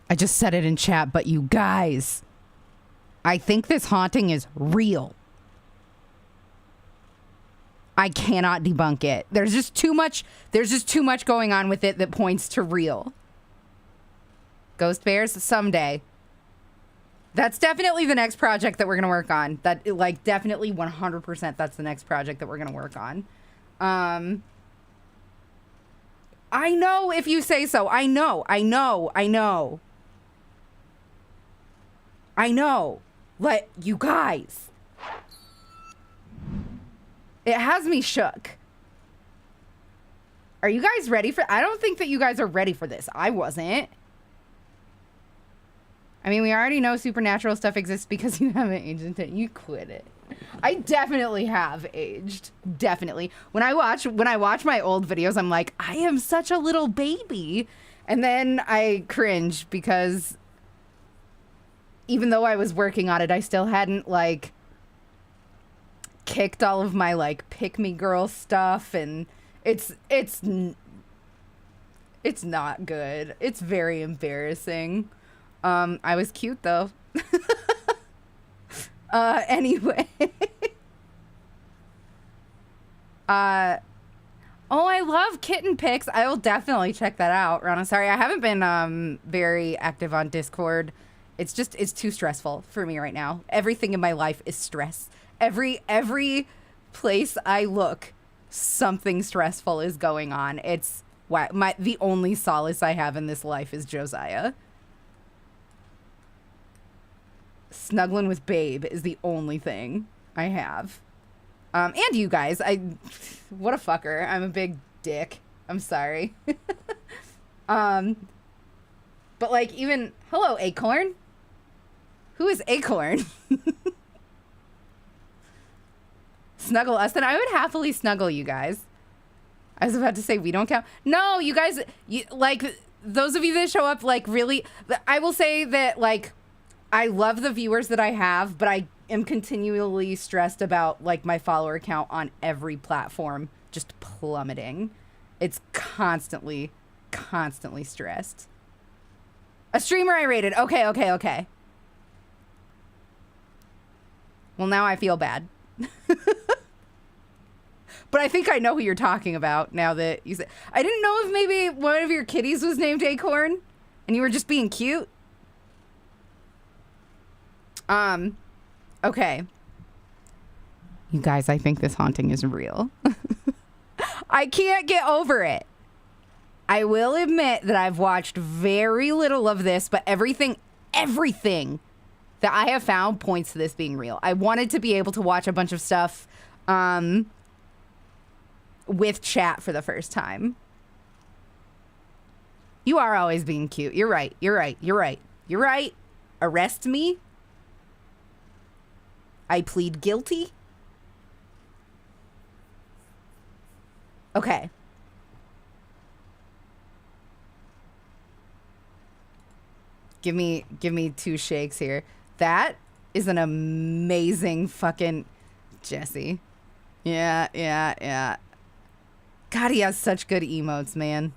I just said it in chat, but you guys, I think this haunting is real. I cannot debunk it. There's just too much going on with it that points to real. Ghost Bears someday. That's definitely the next project that we're going to work on. That, like, definitely 100% that's the next project that we're going to work on. I know if you say so. I know. Like, you guys. It has me shook. Are you guys ready for... I don't think that you guys are ready for this. I wasn't. I mean, we already know supernatural stuff exists because you haven't aged into it. You quit it. I definitely have aged. Definitely. When I watch my old videos, I'm like, I am such a little baby. And then I cringe because even though I was working on it, I still hadn't, like, kicked all of my, like, pick-me girl stuff, and it's not good. It's very embarrassing. I was cute, though. Anyway. Oh, I love kitten pics. I will definitely check that out, Rana. Sorry, I haven't been very active on Discord. It's too stressful for me right now. Everything in my life is stress. Every place I look, something stressful is going on. It's the only solace I have in this life is Josiah. Snuggling with Babe is the only thing I have. And you guys, what a fucker. I'm a big dick. I'm sorry. But like, even, hello, Acorn. Who is Acorn? Snuggle us, then I would happily snuggle you guys. I was about to say we don't count. No, you guys, like, those of you that show up, like, really, I will say that, like, I love the viewers that I have, but I am continually stressed about, like, my follower count on every platform just plummeting. It's constantly stressed. A streamer I rated. Okay. Well, now I feel bad. But I think I know who you're talking about now that you said. I didn't know if maybe one of your kitties was named Acorn and you were just being cute. Okay. You guys, I think this haunting is real. I can't get over it. I will admit that I've watched very little of this, but everything that I have found points to this being real. I wanted to be able to watch a bunch of stuff, with chat for the first time. You are always being cute. You're right. You're right. You're right. You're right. Arrest me. I plead guilty. Okay. Give me 2 shakes here. That is an amazing fucking Jesse. Yeah. God, he has such good emotes, man.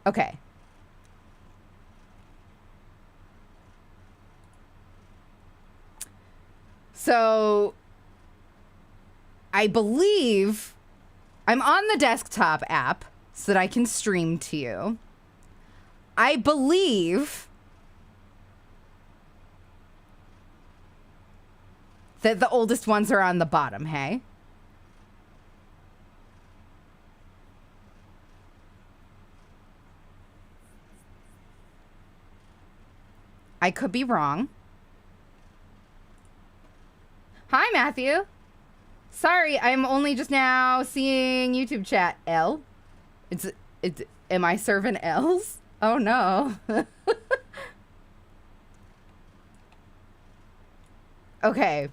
Okay. So I believe I'm on the desktop app so that I can stream to you. I believe that the oldest ones are on the bottom, hey? I could be wrong. Hi, Matthew. Sorry, I'm only just now seeing YouTube chat. L? It's am I serving L's? Oh no. Okay.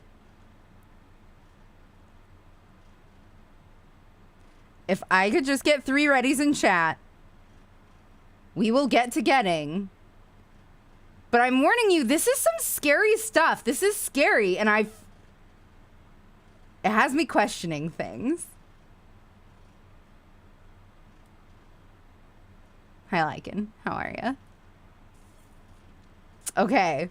If I could just get 3 readies in chat, we will get to getting. But I'm warning you, this is some scary stuff. This is scary, and it has me questioning things. Hi, Lycan. How are ya? Okay.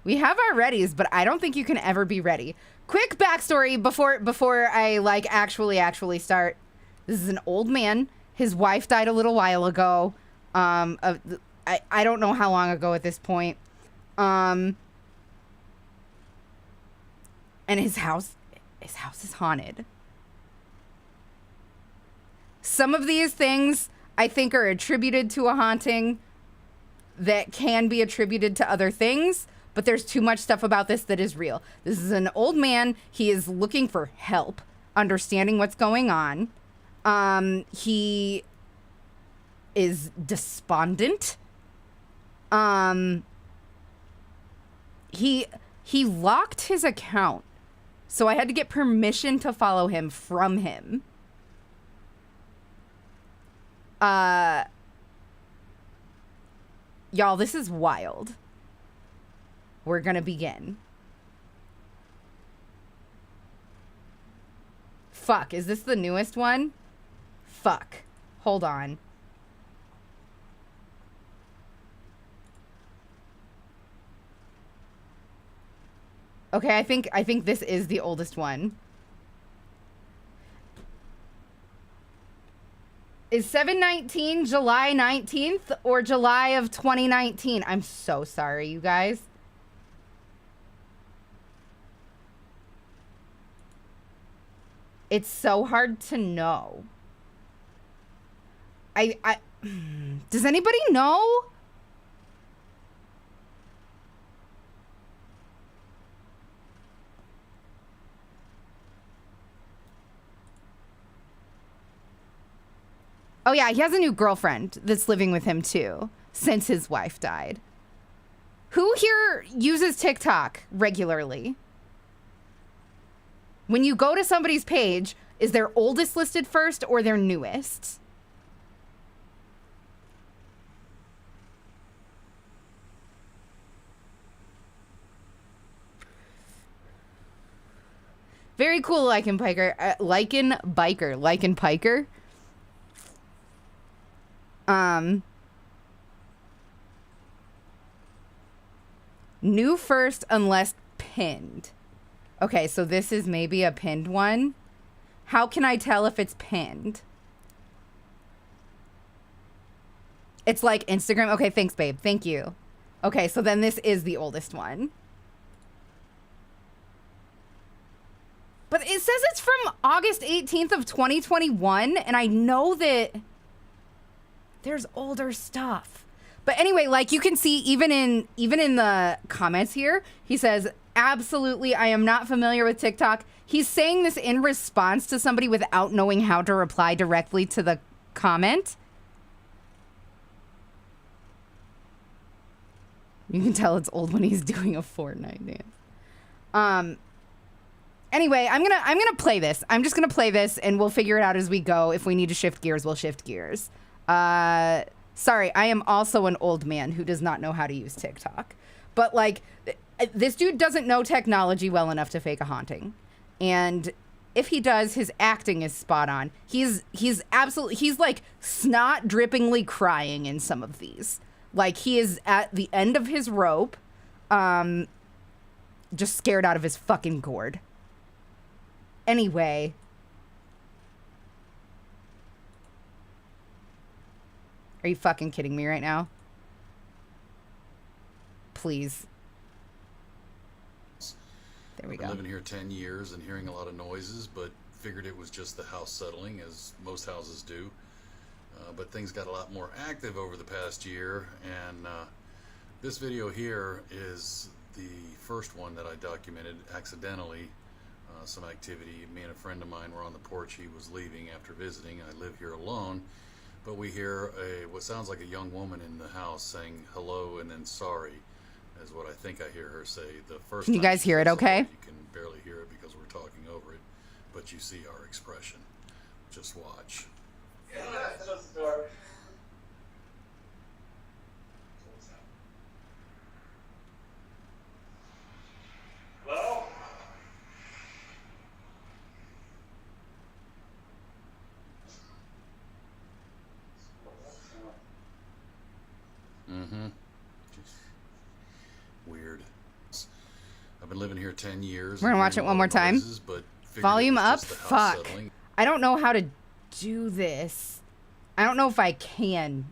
We have our readies, but I don't think you can ever be ready. Quick backstory before I, like, actually start. This is an old man. His wife died a little while ago. I don't know how long ago at this point. And his house is haunted. Some of these things I think are attributed to a haunting that can be attributed to other things, but there's too much stuff about this that is real. This is an old man. He is looking for help, understanding what's going on. He is despondent. He locked his account, so I had to get permission to follow him from him. Y'all, this is wild. We're gonna begin. Fuck, is this the newest one? Fuck. Hold on. Okay, I think this is the oldest one. Is 7/19 July 19th or July of 2019? I'm so sorry, you guys. It's so hard to know. Does anybody know? Oh yeah, he has a new girlfriend that's living with him too, since his wife died. Who here uses TikTok regularly? When you go to somebody's page, is their oldest listed first or their newest? Very cool, Lycan Piker. Lycan Piker. New first unless pinned. Okay, so this is maybe a pinned one. How can I tell if it's pinned? It's like Instagram. Okay, thanks, babe. Thank you. Okay, so then this is the oldest one. But it says it's from August 18th of 2021, and I know that there's older stuff. But anyway, like you can see even in the comments here, he says, absolutely, I am not familiar with TikTok. He's saying this in response to somebody without knowing how to reply directly to the comment. You can tell it's old when he's doing a Fortnite dance. Anyway, I'm gonna play this. I'm just gonna play this, and we'll figure it out as we go. If we need to shift gears, we'll shift gears. Sorry, I am also an old man who does not know how to use TikTok. But like, this dude doesn't know technology well enough to fake a haunting, and if he does, his acting is spot on. He's like snot drippingly crying in some of these. Like he is at the end of his rope, just scared out of his fucking gourd. Anyway. Are you fucking kidding me right now? Please. There we go. I've been living here 10 years and hearing a lot of noises, but figured it was just the house settling, as most houses do. But things got a lot more active over the past year, and this video here is the first one that I documented accidentally. Some activity. Me and a friend of mine were on the porch. He was leaving after visiting. I live here alone, but we hear what sounds like a young woman in the house saying hello and then sorry, is what I think I hear her say. The first Can you guys hear it okay? You can barely hear it because we're talking over it, but you see our expression. Just watch. Yeah, that's just the door. Hello? Mm-hmm. Weird. I've been living here 10 years. We're gonna watch it one more time. Noises, Volume up? Fuck. I don't know how to do this. I don't know if I can.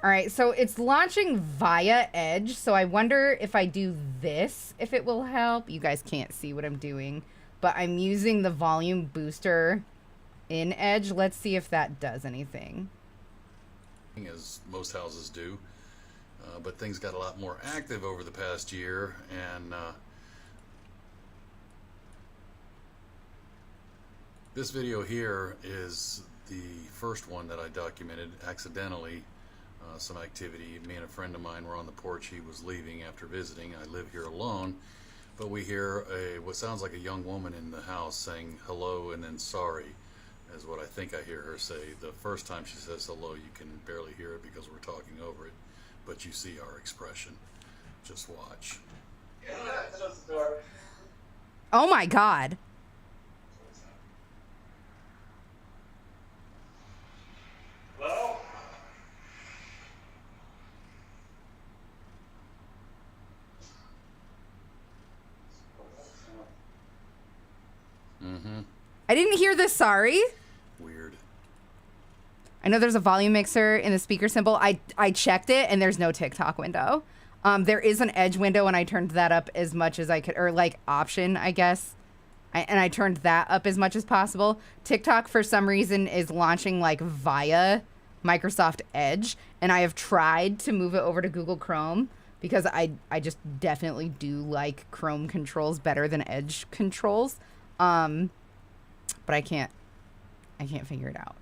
All right, so it's launching via Edge, so I wonder if I do this, if it will help. You guys can't see what I'm doing, but I'm using the volume booster in Edge. Let's see if that does anything. As most houses do, but things got a lot more active over the past year, and this video here is the first one that I documented accidentally. Some activity. Me and a friend of mine were on the porch. He was leaving after visiting. I live here alone, but we hear what sounds like a young woman in the house saying hello and then sorry, is what I think I hear her say. The first time she says hello, you can barely hear it because we're talking over it, but you see our expression. Just watch. Yeah, that's just the door. Oh my God. Hello? Mm-hmm. I didn't hear the sorry. Weird. I know there's a volume mixer in the speaker symbol. I checked it and there's no TikTok window. There is an Edge window and I turned that up as much as I could, or like option, I guess. And I turned that up as much as possible. TikTok for some reason is launching like via Microsoft Edge, and I have tried to move it over to Google Chrome because I just definitely do like Chrome controls better than Edge controls. But I can't figure it out.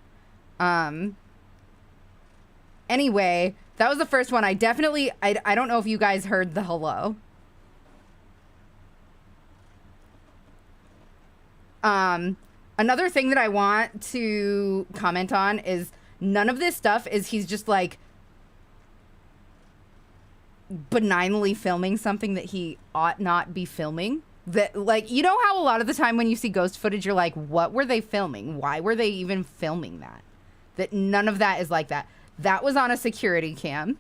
Anyway, that was the first one. I don't know if you guys heard the hello. Another thing that I want to comment on is none of this stuff is he's just like benignly filming something that he ought not be filming. That, like, you know how a lot of the time when you see ghost footage, you're like, what were they filming? Why were they even filming that? That none of that is like that. That was on a security cam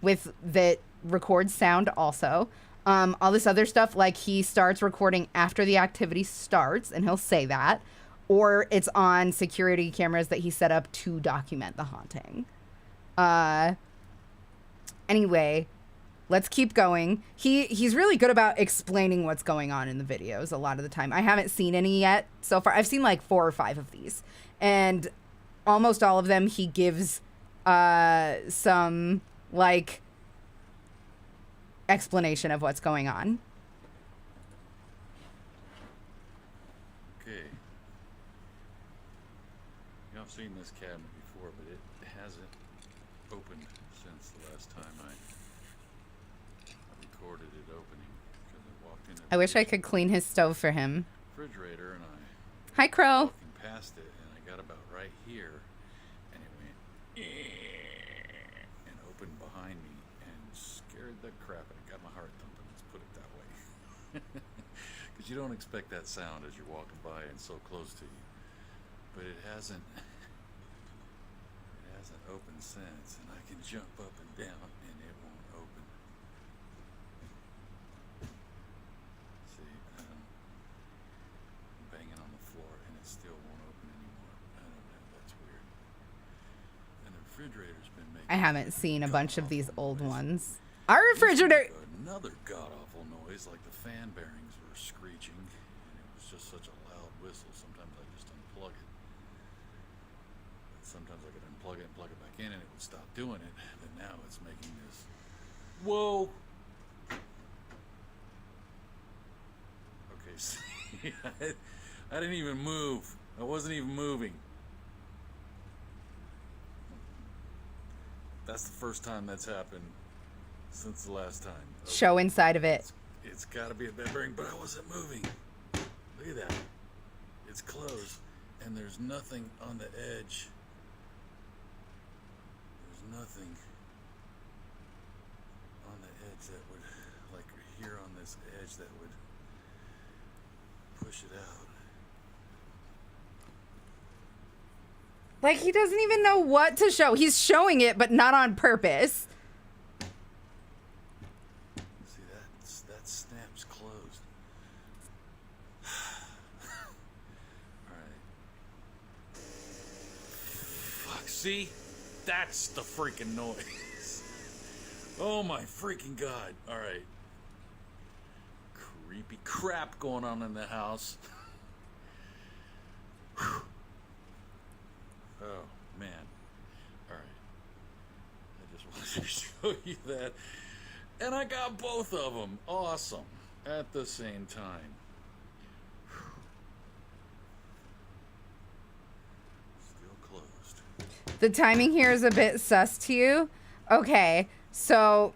that records sound also. All this other stuff, like he starts recording after the activity starts, and he'll say that. or it's on security cameras that he set up to document the haunting. Anyway, let's keep going. He's really good about explaining what's going on in the videos a lot of the time. I haven't seen any yet so far. I've seen like 4 or 5 of these, and almost all of them he gives some like explanation of what's going on. Okay. You know, I've seen this cabinet before, but it hasn't opened since the last time I recorded it opening, because I walked in. I wish I could clean his stove for him. Refrigerator, and I Hi, Crow. walking past it, and I got about right here, and it went and opened behind me and scared the crap out of me. Got my heart thumping. Let's put it that way. Because you don't expect that sound as you're walking by and so close to you, but it hasn't opened since, and I can jump up and down and it won't open. See, I'm banging on the floor and it still won't open anymore. I don't know, that's weird. And the refrigerator's been making I haven't seen a bunch of these old noise. ones. Our refrigerator. Another god-awful noise, like the fan bearings were screeching, and it was just such a loud whistle. Sometimes I just unplug it. Sometimes I could unplug it and plug it back in and it would stop doing it. But now it's making this. Whoa! Okay, see, I didn't even move. I wasn't even moving. That's the first time that's happened since the last time. Okay. Show inside of it. It's got to be a bed bearing, but I wasn't moving. Look at that. It's closed, and there's nothing on the edge. There's nothing on the edge that would, like here on this edge, that would push it out. Like, he doesn't even know what to show. He's showing it, but not on purpose. See, that snap's closed. Alright. Fuck, see? That's the freaking noise. Oh my freaking god. Alright. Creepy crap going on in the house. Oh, man. Alright. I just wanted to show you that. And I got both of them. Awesome. At the same time. Still closed. The timing here is a bit sus to you. Okay, so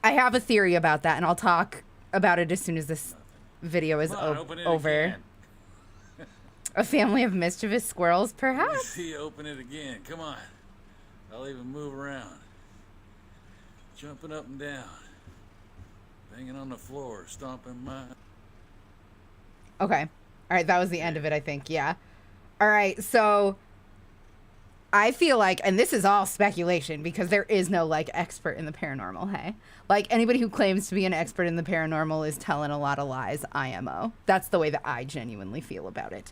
I have a theory about that, and I'll talk about it as soon as this video is Come on, open it over. again. A family of mischievous squirrels, Let me perhaps? see, open it again. Come on. I'll even move around. Jumping up and down. Banging on the floor, stomping my... Okay. All right, that was the end of it, I think. Yeah. All right, so I feel like, and this is all speculation because there is no like expert in the paranormal, hey? Like anybody who claims to be an expert in the paranormal is telling a lot of lies, IMO. That's the way that I genuinely feel about it.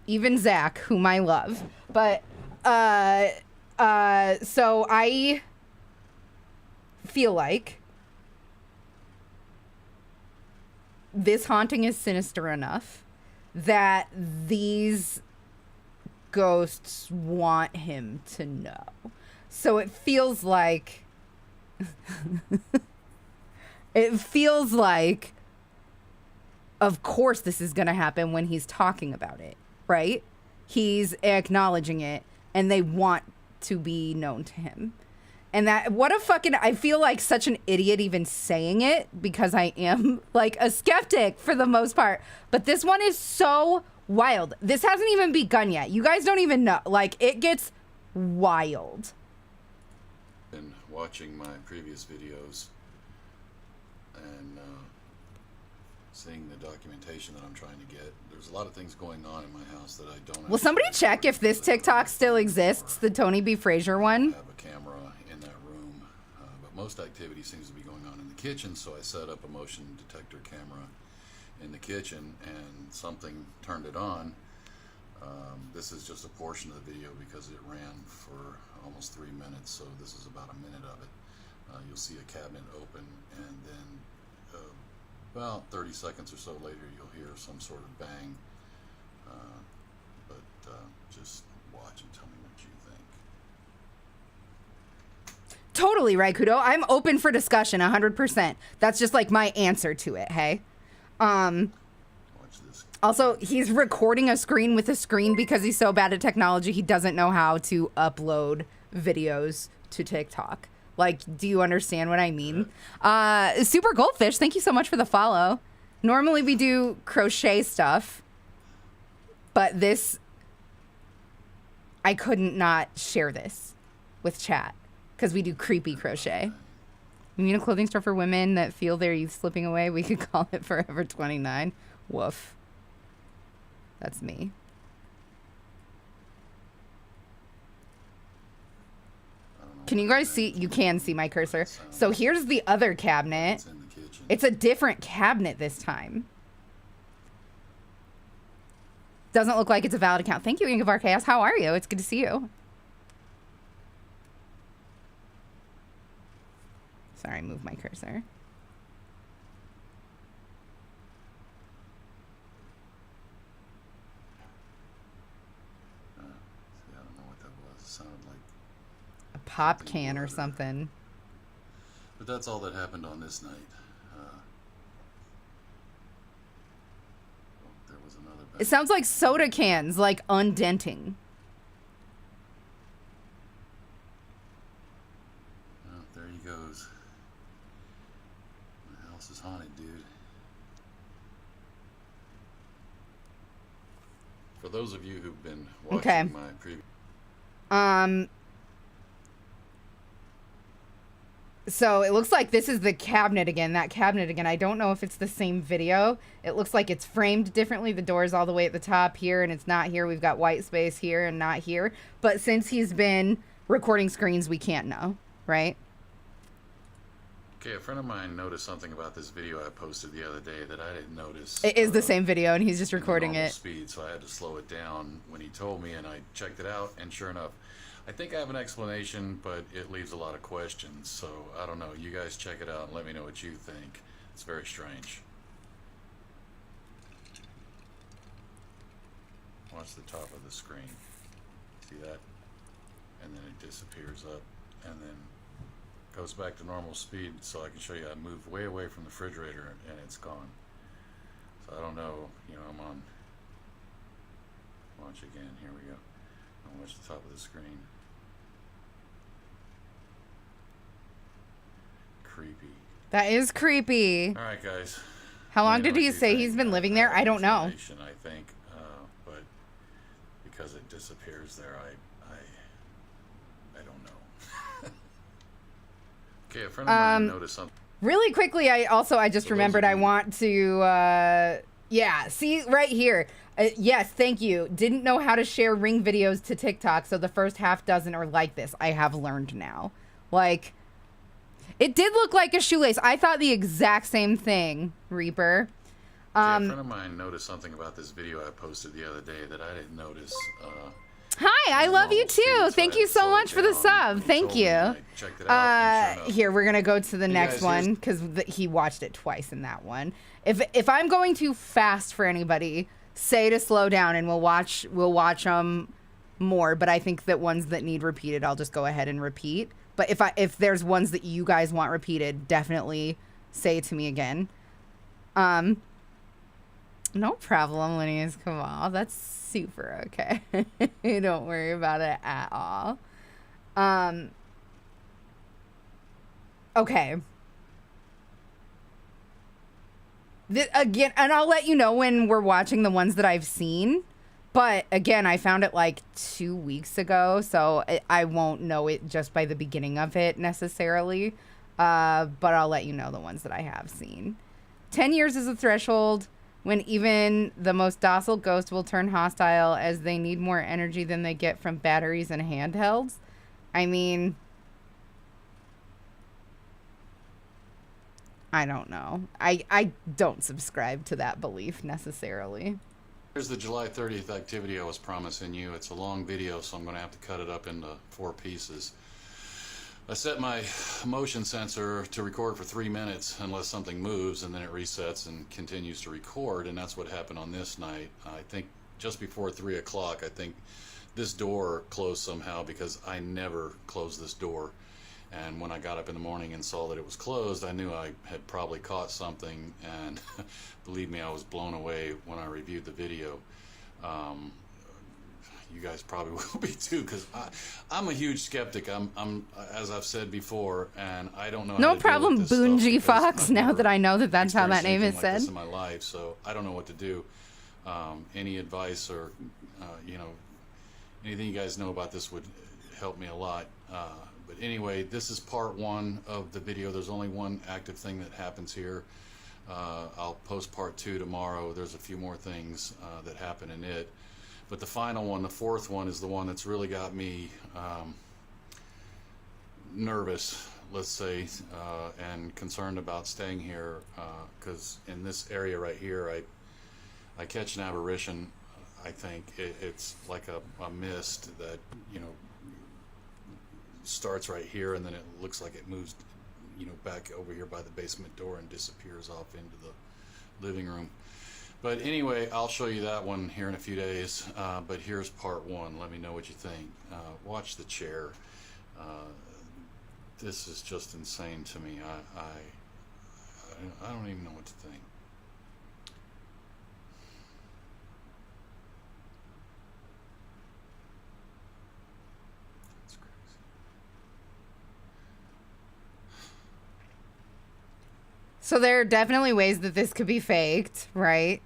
Even Zach, whom I love. But, so I feel like this haunting is sinister enough that these ghosts want him to know. So it feels like of course this is going to happen when he's talking about it, right? He's acknowledging it and they want to be known to him. And that, what a fucking, I feel like such an idiot even saying it because I am like a skeptic for the most part. But this one is so wild. This hasn't even begun yet. You guys don't even know. Like, it gets wild. Been watching my previous videos and seeing the documentation that I'm trying to get. There's a lot of things going on in my house that I don't. Will somebody check if this TikTok still exists, the Tony B. Frazier one? I have a camera in that room, but most activity seems to be going on in the kitchen, so I set up a motion detector camera in the kitchen and something turned it on. This is just a portion of the video because it ran for almost 3 minutes, so this is about a minute of it. You'll see a cabinet open, and then about 30 seconds or so later you'll hear some sort of bang. Just watch and tell me what you think. Totally right, Kudo. I'm open for discussion 100%. That's just like my answer to it, hey? Watch this. Also, he's recording a screen with a screen because he's so bad at technology, he doesn't know how to upload videos to TikTok. Like, do you understand what I mean? Super Goldfish, thank you so much for the follow. Normally we do crochet stuff, but this, I couldn't not share this with chat because we do creepy crochet. You mean a clothing store for women that feel their youth slipping away? We could call it Forever 29. Woof. That's me. Can you guys see? You can see my cursor. So here's the other cabinet. It's in the kitchen. It's a different cabinet this time. Doesn't look like it's a valid account. Thank you, Ink of Chaos. How are you? It's good to see you. Sorry, move my cursor. See, I don't know what that was. It sounded like A pop can or something. But that's all that happened on this night. There was another bang. It sounds like soda cans, like undenting. Oh, there he goes. The house is haunted, dude. For those of you who've been watching Okay. my previous... So it looks like this is the cabinet again, that cabinet again. I don't know if it's the same video. It looks like it's framed differently. The door's all the way at the top here, and it's not here. We've got white space here and not here. But since he's been recording screens, we can't know, right? Okay, a friend of mine noticed something about this video I posted the other day that I didn't notice. It is the same video, and he's just recording normal it. Speed, so I had to slow it down when he told me, and I checked it out, and sure enough, I think I have an explanation, but it leaves a lot of questions, so I don't know. You guys check it out and let me know what you think. It's very strange. Watch the top of the screen. See that? And then it disappears up, and then goes back to normal speed, so I can show you I moved way away from the refrigerator, and it's gone. So I don't know, you know, I'm on... Watch again, here we go. I'll watch the top of the screen. Creepy. That is creepy. All right, guys. How long Let me did know he what you say think. he's been living I there? have I don't know. information, I think, but because it disappears there, I don't know. Okay, a friend of mine noticed something. Really quickly, I just those remembered of I you- want to, yeah, see right here. Yes, thank you. Didn't know how to share Ring videos to TikTok, so the first half dozen are like this. I have learned now. Like, it did look like a shoelace. I thought the exact same thing, Reaper. Okay, a friend of mine noticed something about this video I posted the other day that I didn't notice. Hi, I love you too. Thank you so much for the sub. Thank you. Checked it out, and sure enough, Here, we're gonna go to the next guys, one because he watched it twice in that one. If I'm going too fast for anybody, say to slow down and we'll watch them more. But I think that ones that need repeated, I'll just go ahead and repeat. But if there's ones that you guys want repeated, definitely say it to me again. No problem, Linneas Kamal. That's super okay. Don't worry about it at all. Okay. Again, and I'll let you know when we're watching the ones that I've seen. But again, I found it like 2 weeks ago, so I won't know it just by the beginning of it necessarily. But I'll let you know the ones that I have seen. 10 years is a threshold when even the most docile ghost will turn hostile as they need more energy than they get from batteries and handhelds. I mean, I don't know. I don't subscribe to that belief necessarily. Here's the July 30th activity I was promising you. It's a long video, so I'm going to have to cut it up into 4 pieces. I set my motion sensor to record for 3 minutes unless something moves, and then it resets and continues to record, and that's what happened on this night. I think just before 3 o'clock, I think this door closed somehow because I never close this door. And when I got up in the morning and saw that it was closed, I knew I had probably caught something, and believe me, I was blown away when I reviewed the video. You guys probably will be too, because I'm a huge skeptic. I'm as I've said before, and I don't know. No how to problem, deal with this Boonji stuff Fox. I've Now never that I know that that's how that experienced name is anything like said. this in my life, so I don't know what to do. Any advice or anything you guys know about this would help me a lot. But anyway, this is part 1 of the video. There's only one active thing that happens here. I'll post part 2 tomorrow. There's a few more things that happen in it. But the final one, the 4th one, is the one that's really got me nervous, let's say, and concerned about staying here, because in this area right here, I catch an apparition. I think it's like a mist that, starts right here, and then it looks like it moves, back over here by the basement door and disappears off into the living room. But anyway, I'll show you that one here in a few days. But here's part 1. Let me know what you think. Watch the chair. This is just insane to me. I don't even know what to think. It's crazy. So there are definitely ways that this could be faked, right?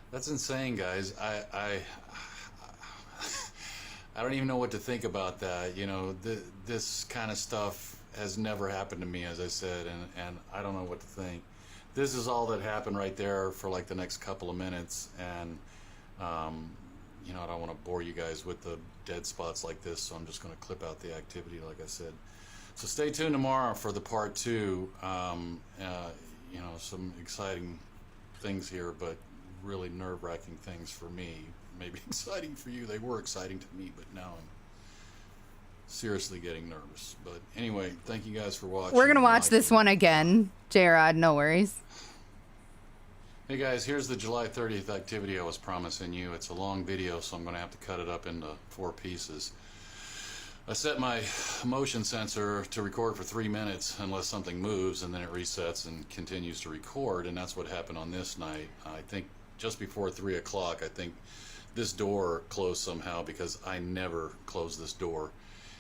That's insane, guys. I don't even know what to think about that. This kind of stuff has never happened to me, as I said, and I don't know what to think. This is all that happened right there for like the next couple of minutes, and I don't want to bore you guys with the dead spots like this, so I'm just going to clip out the activity, like I said. So stay tuned tomorrow for the part 2. Some exciting things here, but really nerve-wracking things for me. Maybe exciting for you. They were exciting to me, but now I'm seriously getting nervous. But anyway, thank you guys for watching. We're gonna watch this one again, J-Rod, no worries. Hey guys, here's the July 30th activity I was promising you. It's a long video, so I'm going to have to cut it up into 4 pieces. I set my motion sensor to record for 3 minutes unless something moves, and then it resets and continues to record, and that's what happened on this night. I think just before 3 o'clock, I think this door closed somehow because I never close this door.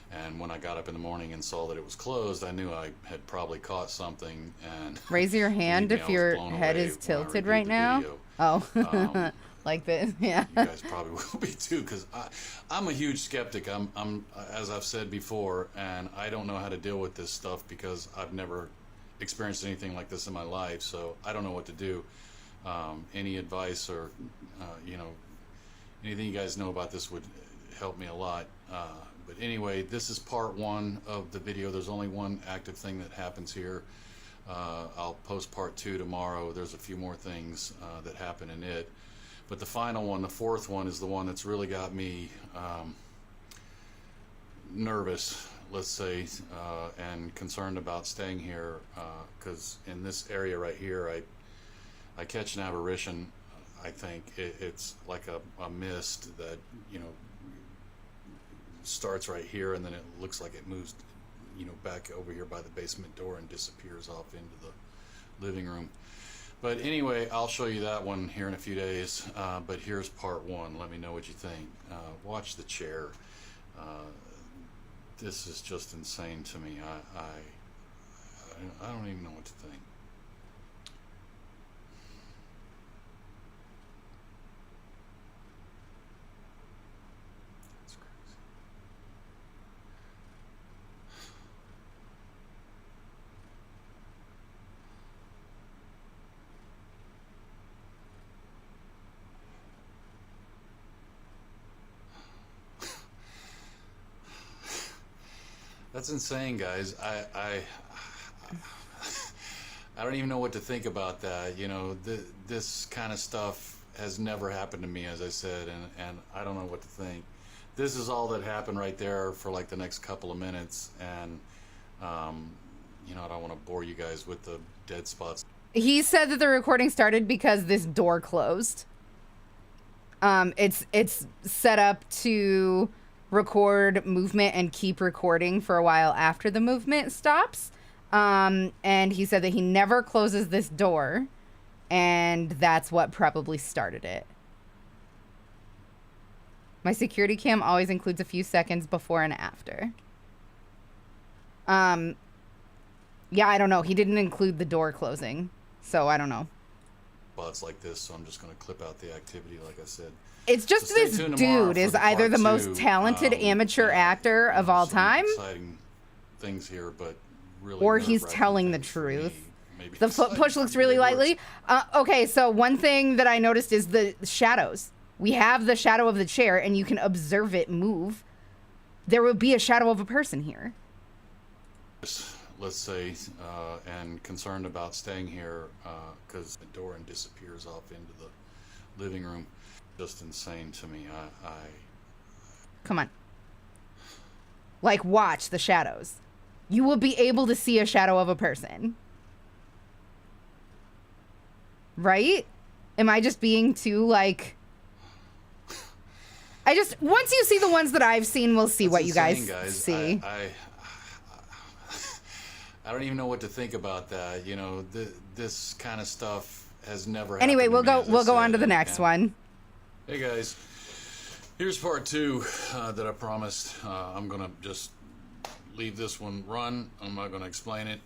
And when I got up in the morning and saw that it was closed, I knew I had probably caught something. And raise your hand if your head is tilted right now. Oh, like this, yeah. You guys probably will be too, because I'm a huge skeptic. I'm as I've said before, and I don't know how to deal with this stuff because I've never experienced anything like this in my life. So I don't know what to do. Any advice or anything you guys know about this would help me a lot. But anyway, this is part 1 of the video. There's only one active thing that happens here. I'll post part 2 tomorrow. There's a few more things that happen in it. But the final one, the 4th one, is the one that's really got me nervous, let's say, and concerned about staying here, because in this area right here, I catch an apparition. I think it's like a mist that, starts right here, and then it looks like it moves, back over here by the basement door and disappears off into the living room. But anyway, I'll show you that one here in a few days. But here's part 1. Let me know what you think. Watch the chair. This is just insane to me. I don't even know what to think. That's insane, guys. I don't even know what to think about that. You know, this kind of stuff has never happened to me, as I said, and I don't know what to think. This is all that happened right there for like the next couple of minutes, and you know, I don't want to bore you guys with the dead spots. He said that the recording started because this door closed. It's set up to record movement and keep recording for a while after the movement stops. And he said that he never closes this door, and that's what probably started it. My security cam always includes a few seconds before and after. Yeah, I don't know. He didn't include the door closing, so I don't know. Spots like this, so I'm just going to clip out the activity, like I said. It's just So this stay tuned tomorrow dude for is the either part the most two. talented amateur actor of all Some time, exciting things here, but really or he's nerve-wracking telling the things for me. truth. Maybe The foot push looks really lightly. Okay, so one thing that I noticed is the shadows. We have the shadow of the chair, and you can observe it move. There would be a shadow of a person here. Let's say, and concerned about staying here because the door and disappears off into the living room. Just insane to me. Come on. Like, watch the shadows. You will be able to see a shadow of a person. Right? Am I just being too, like... once you see the ones that I've seen, we'll see what you guys see. I don't even know what to think about that. You know, this kind of stuff has never Anyway, happened to me, as I we'll go said, on to the next one. Hey guys, here's part two that I promised. I'm gonna just leave this one run. I'm not gonna explain it.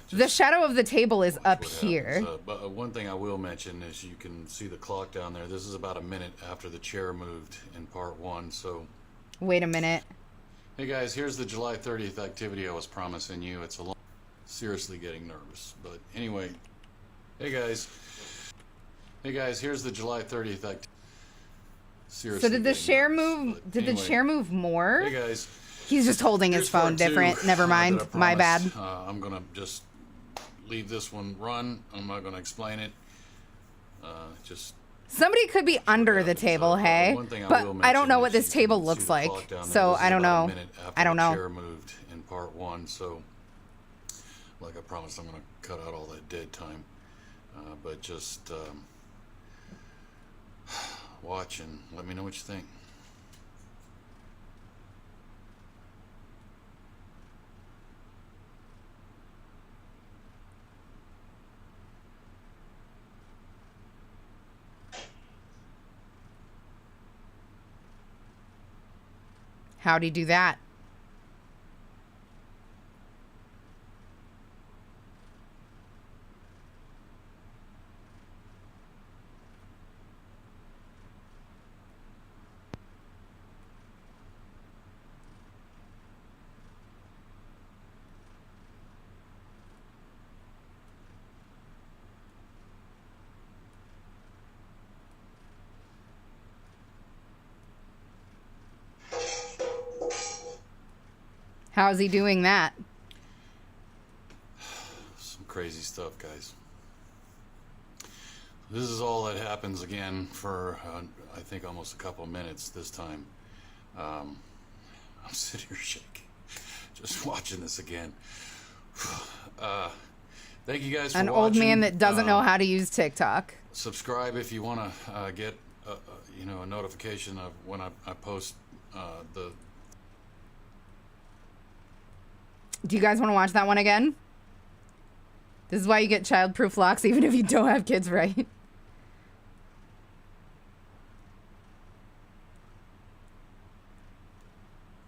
The shadow of the table is watch up what here. happens. But one thing I will mention is you can see the clock down there. This is about a minute after the chair moved in part one. So, Wait a minute. hey guys, here's the July 30th activity I was promising you. It's a long, seriously getting nervous. But anyway, hey guys, here's the July 30th activity. Seriously. So did the getting chair nervous. move? But Did the anyway, chair move more? Hey guys. He's just holding his Here's phone part two, different. Never that mind. I My bad. promised. I'm gonna just leave this one run. I'm not gonna explain it. Just Somebody could be under the table, hey? one thing But will I don't know mention what is this you can table see looks the like. clock down there. So This is I don't about a know. minute after I don't the know. chair moved in part one. So, like I promised, I'm gonna cut out all that dead time. But just watch and let me know what you think. How'd he do that? How's he doing that? Some crazy stuff, guys. This is all that happens again for, I think, almost a couple of minutes this time. I'm sitting here shaking, just watching this again. Thank you guys for An watching. old man that doesn't know how to use TikTok. Subscribe if you want to get, a notification of when I post the... Do you guys want to watch that one again? This is why you get child-proof locks even if you don't have kids, right?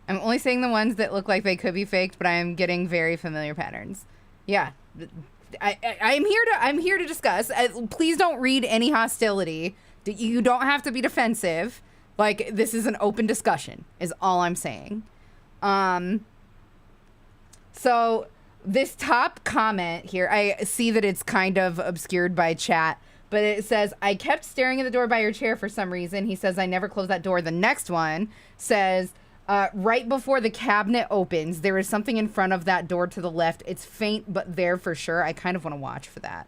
I'm only saying the ones that look like they could be faked, but I am getting very familiar patterns. Yeah. I'm here to discuss. Please don't read any hostility. You don't have to be defensive. Like, this is an open discussion, is all I'm saying. So this top comment here, I see that it's kind of obscured by chat, but it says, I kept staring at the door by your chair for some reason. He says, I never closed that door. The next one says, Right before the cabinet opens, there is something in front of that door to the left. It's faint, but there for sure. I kind of want to watch for that.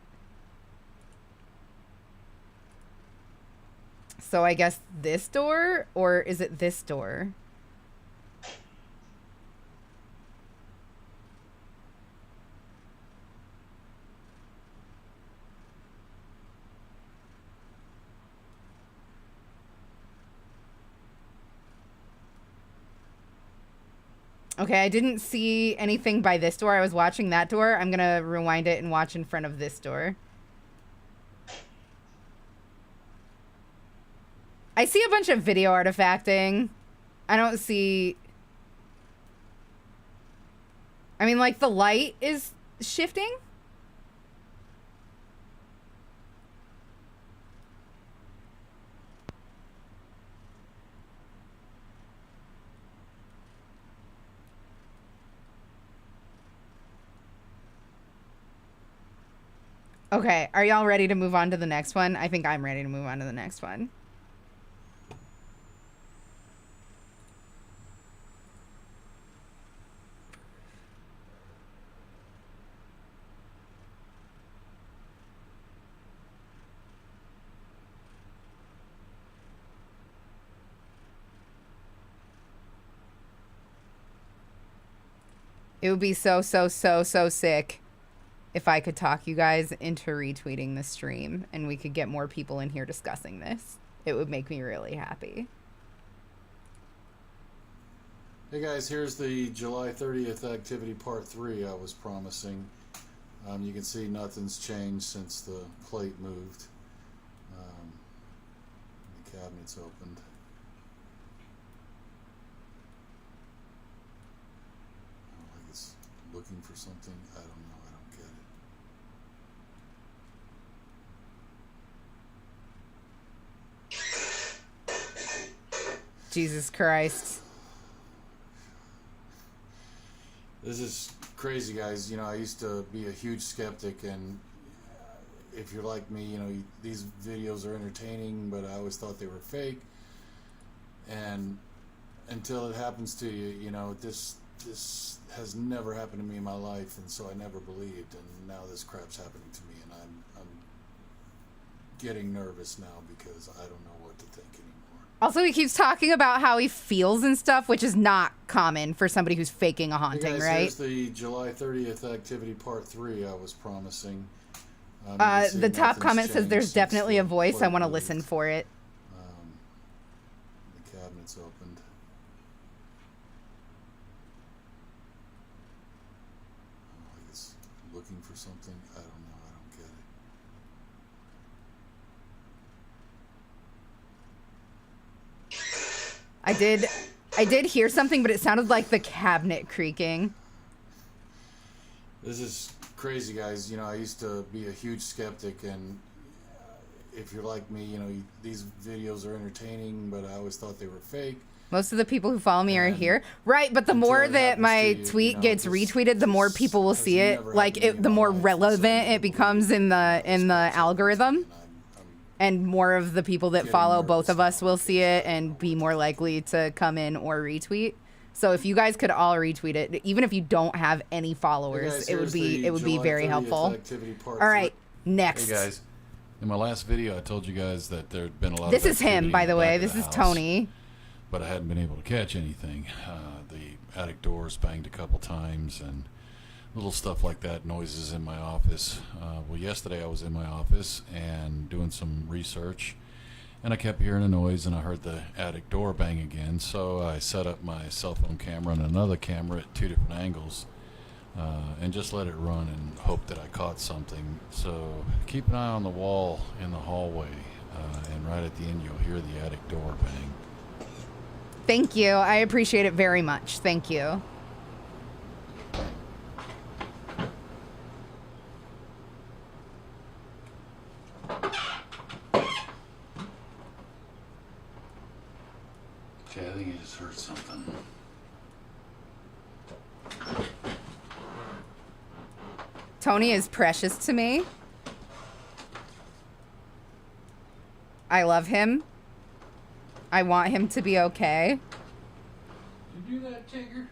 So I guess this door, or is it this door? Okay, I didn't see anything by this door. I was watching that door. I'm gonna rewind it and watch in front of this door. I see a bunch of video artifacting. I don't see... I mean, like, the light is shifting? Okay, are y'all ready to move on to the next one? I think I'm ready to move on to the next one. It would be so sick if I could talk you guys into retweeting the stream and we could get more people in here discussing this. It would make me really happy. Hey guys, here's the July 30th activity part 3 I was promising. You can see nothing's changed since the plate moved. The cabinet's opened. Like it's looking for something. I don't know. I don't get it. Jesus Christ. This is crazy, guys. You know, I used to be a huge skeptic, and if you're like me, you know, these videos are entertaining, but I always thought they were fake. And until it happens to you, you know, this has never happened to me in my life, and so I never believed. And now this crap's happening to me, and I'm getting nervous now because I don't know what to think anymore. Also, he keeps talking about how he feels and stuff, which is not common for somebody who's faking a haunting, hey guys, right? Here's the July 30th activity part 3 I was promising. The top comment says there's definitely a voice. I want to listen for it. The cabinet's opened. Like it's looking for something. I don't know. I don't get it. I did hear something, but it sounded like the cabinet creaking. This is crazy, guys. You know, I used to be a huge skeptic, and if you're like me, you know, these videos are entertaining, but I always thought they were fake. Most of the people who follow me are here. Right, but the more that my tweet gets retweeted, the more people will see it. Like, the more relevant it becomes in the algorithm. And more of the people that follow both of us will see it and be more likely to come in or retweet. So if you guys could all retweet it, even if you don't have any followers, it would be very helpful. All right, next. Hey guys, in my last video, I told you guys that there'd been a lot. This is him, by the way. This is Tony. But I hadn't been able to catch anything. The attic doors banged a couple times and little stuff like that, noises in my office. Well, yesterday I was in my office and doing some research, and I kept hearing a noise, and I heard the attic door bang again. So I set up my cell phone camera and another camera at 2 different angles, and just let it run and hope that I caught something. So keep an eye on the wall in the hallway, and right at the end you'll hear the attic door bang. Thank you. I appreciate it very much. Thank you. Okay, I think I just heard something. Tony is precious to me. I love him. I want him to be okay. you do that, Tigger?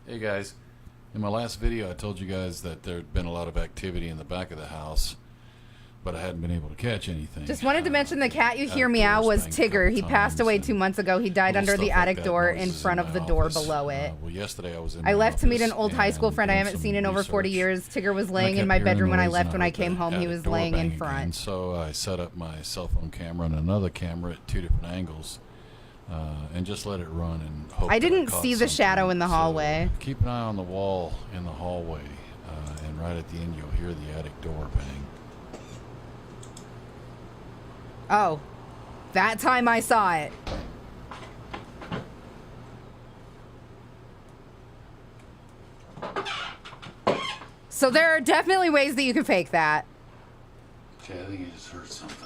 Hey guys, in my last video I told you guys that there had been a lot of activity in the back of the house, but I hadn't been able to catch anything. Just wanted to mention the cat you hear meow was Tigger. He passed away 2 months ago. He died under the attic door in front of the door below it. Well, yesterday I was in I my left to meet an office old high school and friend I doing haven't some seen in over 40 research. years. Tigger was And I laying in kept my hearing bedroom when I noise, left. and When I heard came the home, he attic was door laying in banging front. again. So I set up my cell phone camera and another camera at 2 different angles. And just let it run and hope I that didn't caught see the something. shadow in the So hallway. keep an eye on the wall in the hallway, and right at the end you'll hear the attic door bang. Oh, that time I saw it. So there are definitely ways that you can fake that. Okay, I think you just heard something.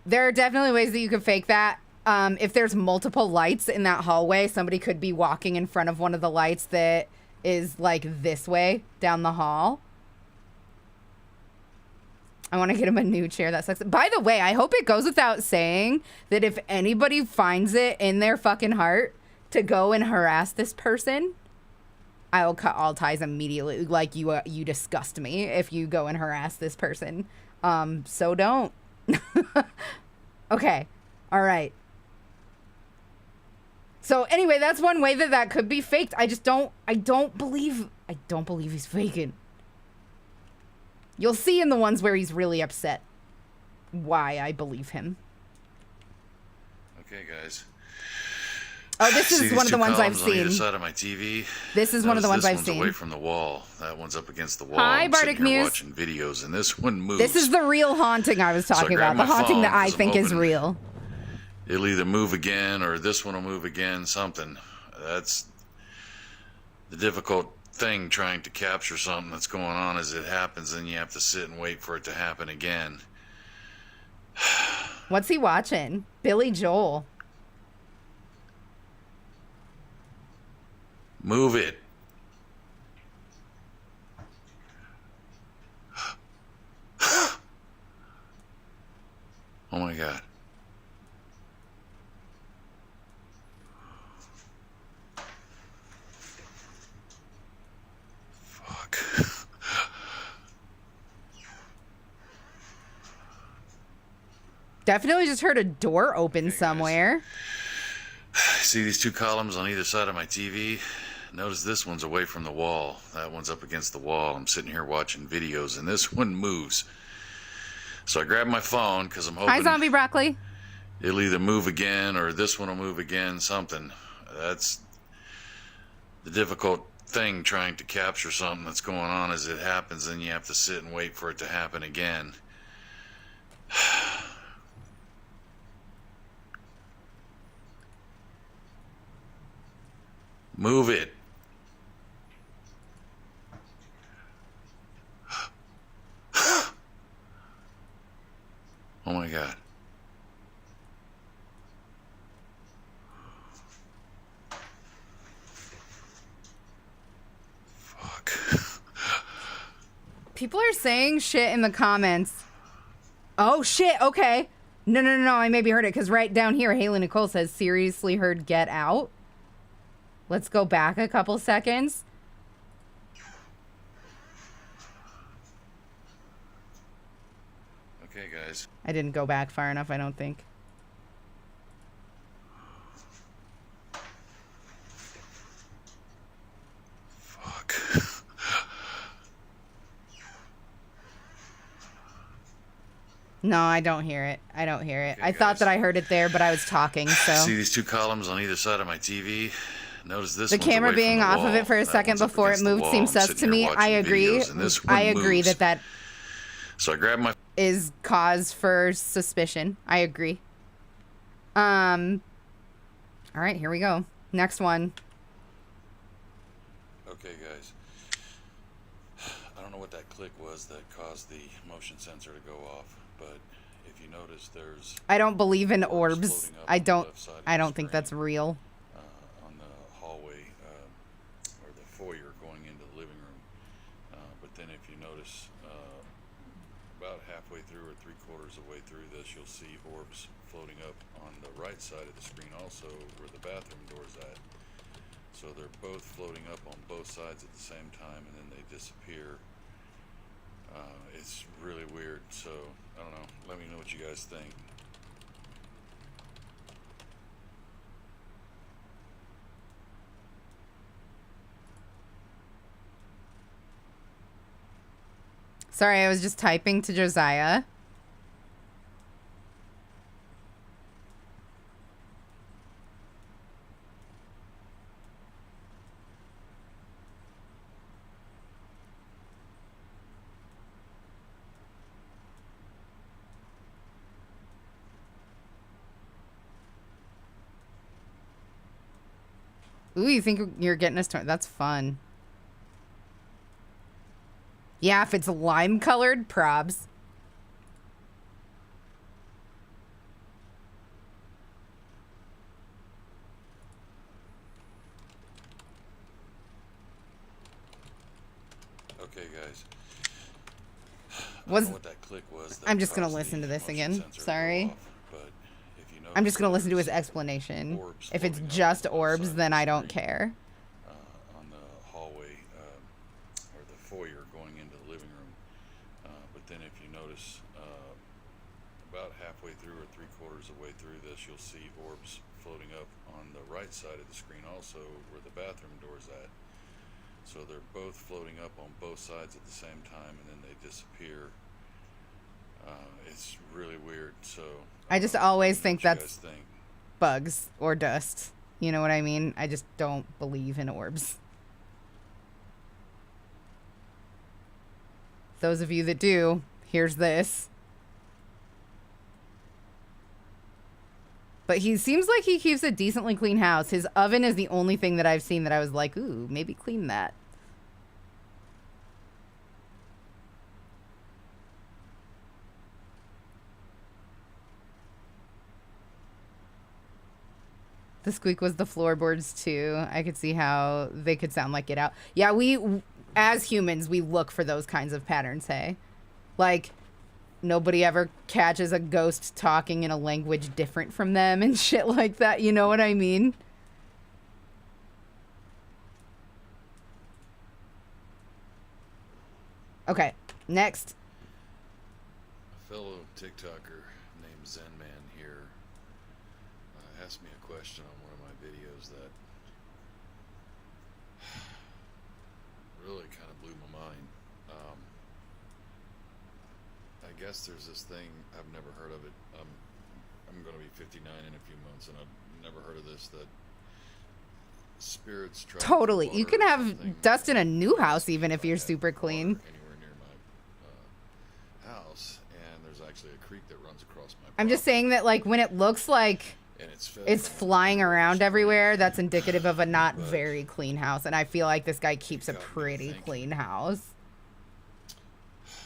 There are definitely ways that you can fake that. If there's multiple lights in that hallway, somebody could be walking in front of one of the lights that is like this way down the hall. I want to get him a new chair that sucks. By the way, I hope it goes without saying that if anybody finds it in their fucking heart to go and harass this person, I'll cut all ties immediately. Like, you disgust me if you go and harass this person. So don't. Okay. All right. So anyway, that's one way that that could be faked. I don't believe he's faking. You'll see in the ones where he's really upset why I believe him. Okay, guys. Oh, this is one of the ones I've seen. On either side of my TV. This is one of the ones I've This seen. one's away from the wall. That one's up against the wall. Hi, I'm sitting Bardic here Muse. watching videos, and this one moves. This is the real haunting I was talking about. The haunting that I think is real. It'll either move again, or this one will move again. Something. That's the difficult thing, trying to capture something that's going on as it happens, and you have to sit and wait for it to happen again. What's he watching? Billy Joel. Move it. Oh my God. Fuck. Definitely just heard a door open somewhere. See these two columns on either side of my TV? Notice this one's away from the wall. That one's up against the wall. I'm sitting here watching videos, and this one moves. So I grab my phone because I'm hoping Hi, Zombie Broccoli. it'll either move again, or this one will move again. Something. That's the difficult thing, trying to capture something that's going on as it happens, and you have to sit and wait for it to happen again. Move it. Oh my God. Fuck. People are saying shit in the comments. Oh, shit. Okay. No. I maybe heard it because right down here, Haley Nicole says, seriously heard Get Out. Let's go back a couple seconds. Okay, guys. I didn't go back far enough, I don't think. Fuck. No, I don't hear it. I don't hear it. Okay, I thought guys. that I heard it there, but I was talking, so. See these two columns on either side of my TV? Notice this The one's camera away from being the off of wall. it for a That second one's up before it against the moved wall. seems I'm sus sitting to here me. watching I agree. videos, and this one I agree moves. that So I grab my... is cause for suspicion. I agree. All right, here we go. Next one. Okay, guys. I don't know what that click was that caused the motion sensor to go off, but if you notice, there's I don't believe in orbs. floating up I on the don't. left side of I the don't think that's screen, real. on the hallway, or the foyer going into the living room. But then if you notice, about halfway through or 3/4 of the way through this, you'll see orbs floating right side of the screen also where the bathroom door's at. So they're both floating up on both sides at the same time, and then they disappear. It's really weird, so I don't know. Let me know what you guys think. Sorry, I was just typing to Josiah. Ooh, you think you're getting us? That's fun. Yeah, if it's lime colored, probs. Okay, guys. I Was don't know what that click was. I'm just gonna listen to this again. Sorry. I'm just gonna listen to his explanation. If it's just orbs, then I don't care. On the hallway or the foyer going into the living room, but then if you notice, about halfway through or 3/4 of the way through this, you'll see orbs floating up on the right side of the screen, also where the bathroom door's at. So they're both floating up on both sides at the same time, and then they disappear. It's really weird. So I just always think that's bugs or dust. You know what I mean? I just don't believe in orbs. Those of you that do, here's this. But he seems like he keeps a decently clean house. His oven is the only thing that I've seen that I was like, ooh, maybe clean that. The squeak was the floorboards too. I could see how they could sound like Get Out. Yeah, we, as humans, we look for those kinds of patterns, hey? Like, nobody ever catches a ghost talking in a language different from them and shit like that. You know what I mean? Okay, next. A fellow TikToker named Zen Man here asked me a question on one of my videos that really kind of blew my mind. I guess there's this thing, I've never heard of it. I'm going to be 59 in a few months, and I've never heard of this, that spirits try Totally. to You can have dust in a new house even if you're super clean. Anywhere near my house, and there's actually a creek that runs across my property. I'm just saying that, like, when it looks like it's flying around everywhere, that's indicative of a not very clean house. And I feel like this guy keeps a pretty clean house.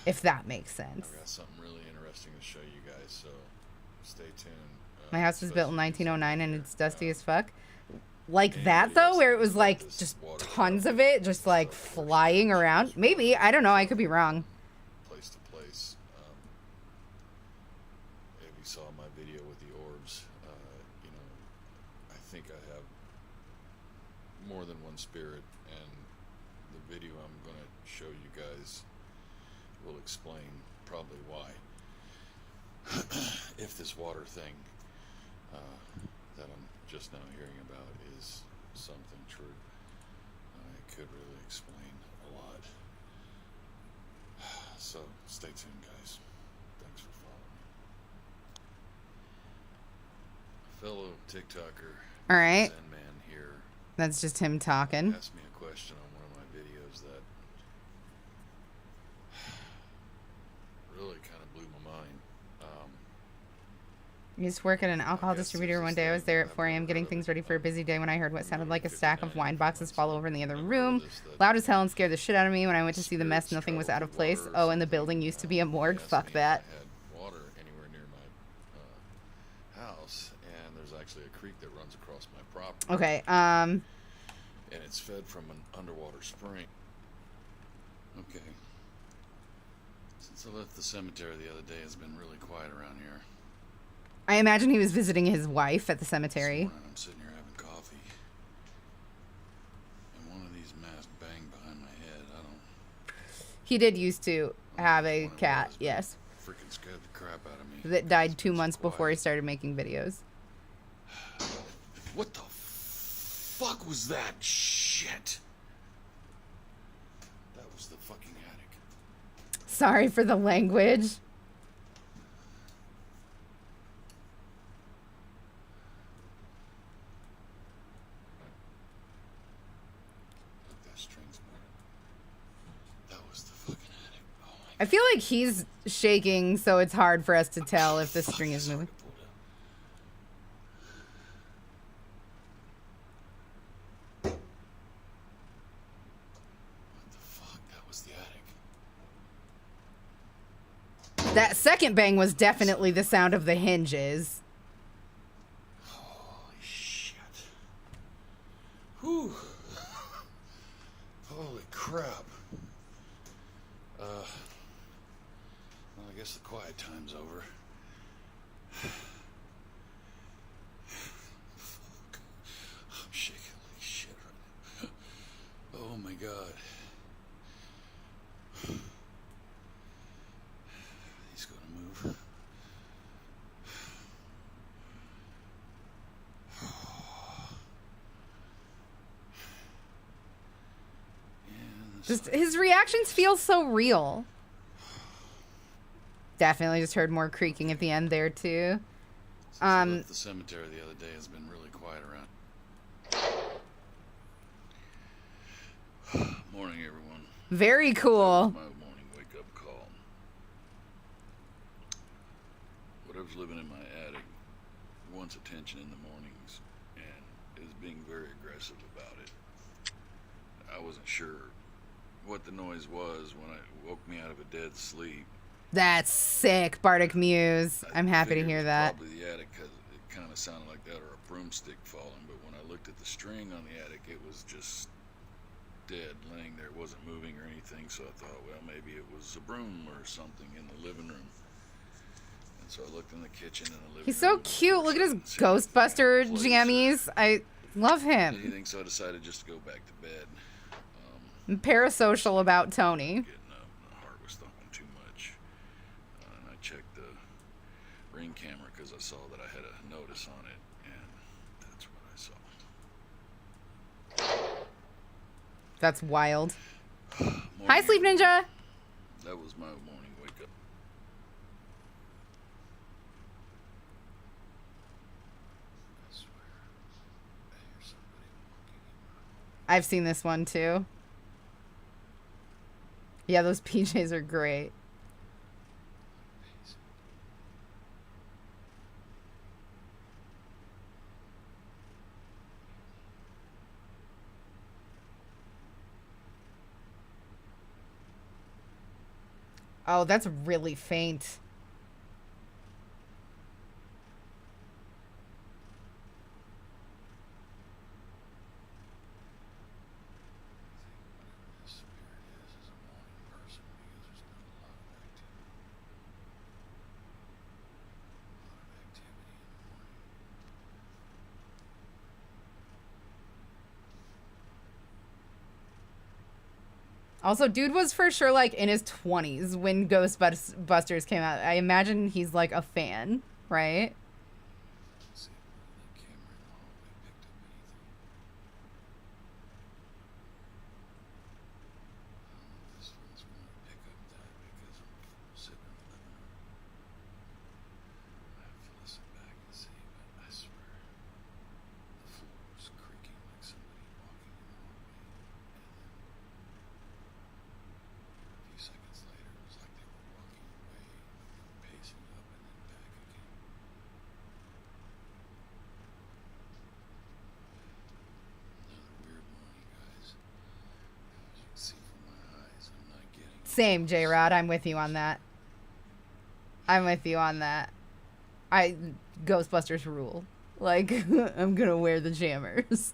If that makes sense. I've got something really interesting to show you guys, so stay tuned. My house was built in 1909 and it's dusty as fuck. Like that, though, where it was like just tons of it just like flying around. Maybe. I don't know. I could be wrong. Place to place. If you saw my video with the orbs, you know, I think I have more than one spirit, and the video I'm going to show you guys will explain probably why. If this water thing that I'm just now hearing about is something true, it could really explain a lot. So stay tuned, guys. Thanks for following me. A fellow TikToker, All right. Zen Man here, That's just him talking. asked me a question on one of my videos that really kind of blew my mind. I used to work at an alcohol distributor. One day I was there at 4 a.m. getting things ready for a busy day when I heard what sounded like a stack of wine boxes fall over in the other room. Loud as hell and scared the shit out of me. When I went to see the mess, nothing was out of place. Oh, and the building used to be a morgue. Fuck that. I had water anywhere near my house, and there's actually a creek that runs across my property. Okay, And it's fed from an underwater spring. Okay. Since I left the cemetery the other day, it's been really quiet around here. I imagine he was visiting his wife at the This cemetery. morning I'm sitting here having coffee, and one of these masks banged behind my head. I don't He did used to have know a which one it cat, was, but yes, it freaking scared the crap out of me. that died It's 2 been so months before he quiet. started making videos. What the fuck was that shit? That was the fucking attic. Sorry for the language. Look, that string's moving. That was the fucking attic. Oh my I feel like he's shaking, so it's hard for us to tell if the fuck, string is that's hard moving. to pull down. What the fuck? That was the attic. That second bang was definitely the sound of the hinges. Holy shit. Whew. Holy crap. Well, I guess the quiet time's over. Fuck. I'm shaking like shit right now. Oh my god. He's gonna move. And Just his reactions feel so real. Definitely just heard more creaking at the end there too. Since I left the cemetery the other day, has been really quiet around. Morning, everyone. Very cool. My morning wake-up call. Whatever's living in my attic wants attention in the mornings and is being very aggressive about it. I wasn't sure what the noise was when it woke me out of a dead sleep. That's sick, Bardic Muse. I'm happy to Figured it hear was that. Probably the attic, because it kind of sounded like that, or a broomstick falling. But when I looked at the string on the attic, it was just dead, laying there. It wasn't moving or anything. So I thought, well, maybe it was a broom or something in the living room. And so I looked in the kitchen and the living He's so room. cute. Look at his Didn't see anything Ghostbuster out of place or jammies. I love him. anything, so I decided just to go back to bed. I'm parasocial about Tony. Getting up, my heart was thumping too much. And I checked the ring camera because I saw that I had a notice on it, and that's what I saw. That's wild. Hi, Morning, Sleep everyone. Ninja. That was my morning wake up. I swear, I hear somebody walking in my I've seen this one too. Yeah, those PJs are great. face. Oh, that's really faint. Whatever this spirit is a morning person because there's not a lot of activity. A lot of activity in the morning. Also, dude was for sure like in his 20s when Ghostbusters came out. I imagine he's like a fan, right? Let's see if that camera in the hallway picked up anything. I don't know if this one's going to pick up that because I'm sitting in the living room. I have to listen back and see, but I swear the floor was creaking like somebody walking in the hallway. And then a few seconds later, it was like they were walking away, like they were pacing up and then back again. Another weird morning, guys. As you can see from my eyes, I'm not getting Same, J-Rod. I'm with you on that. I'm with you on that. Ghostbusters rule. Like, I'm gonna wear the jammers.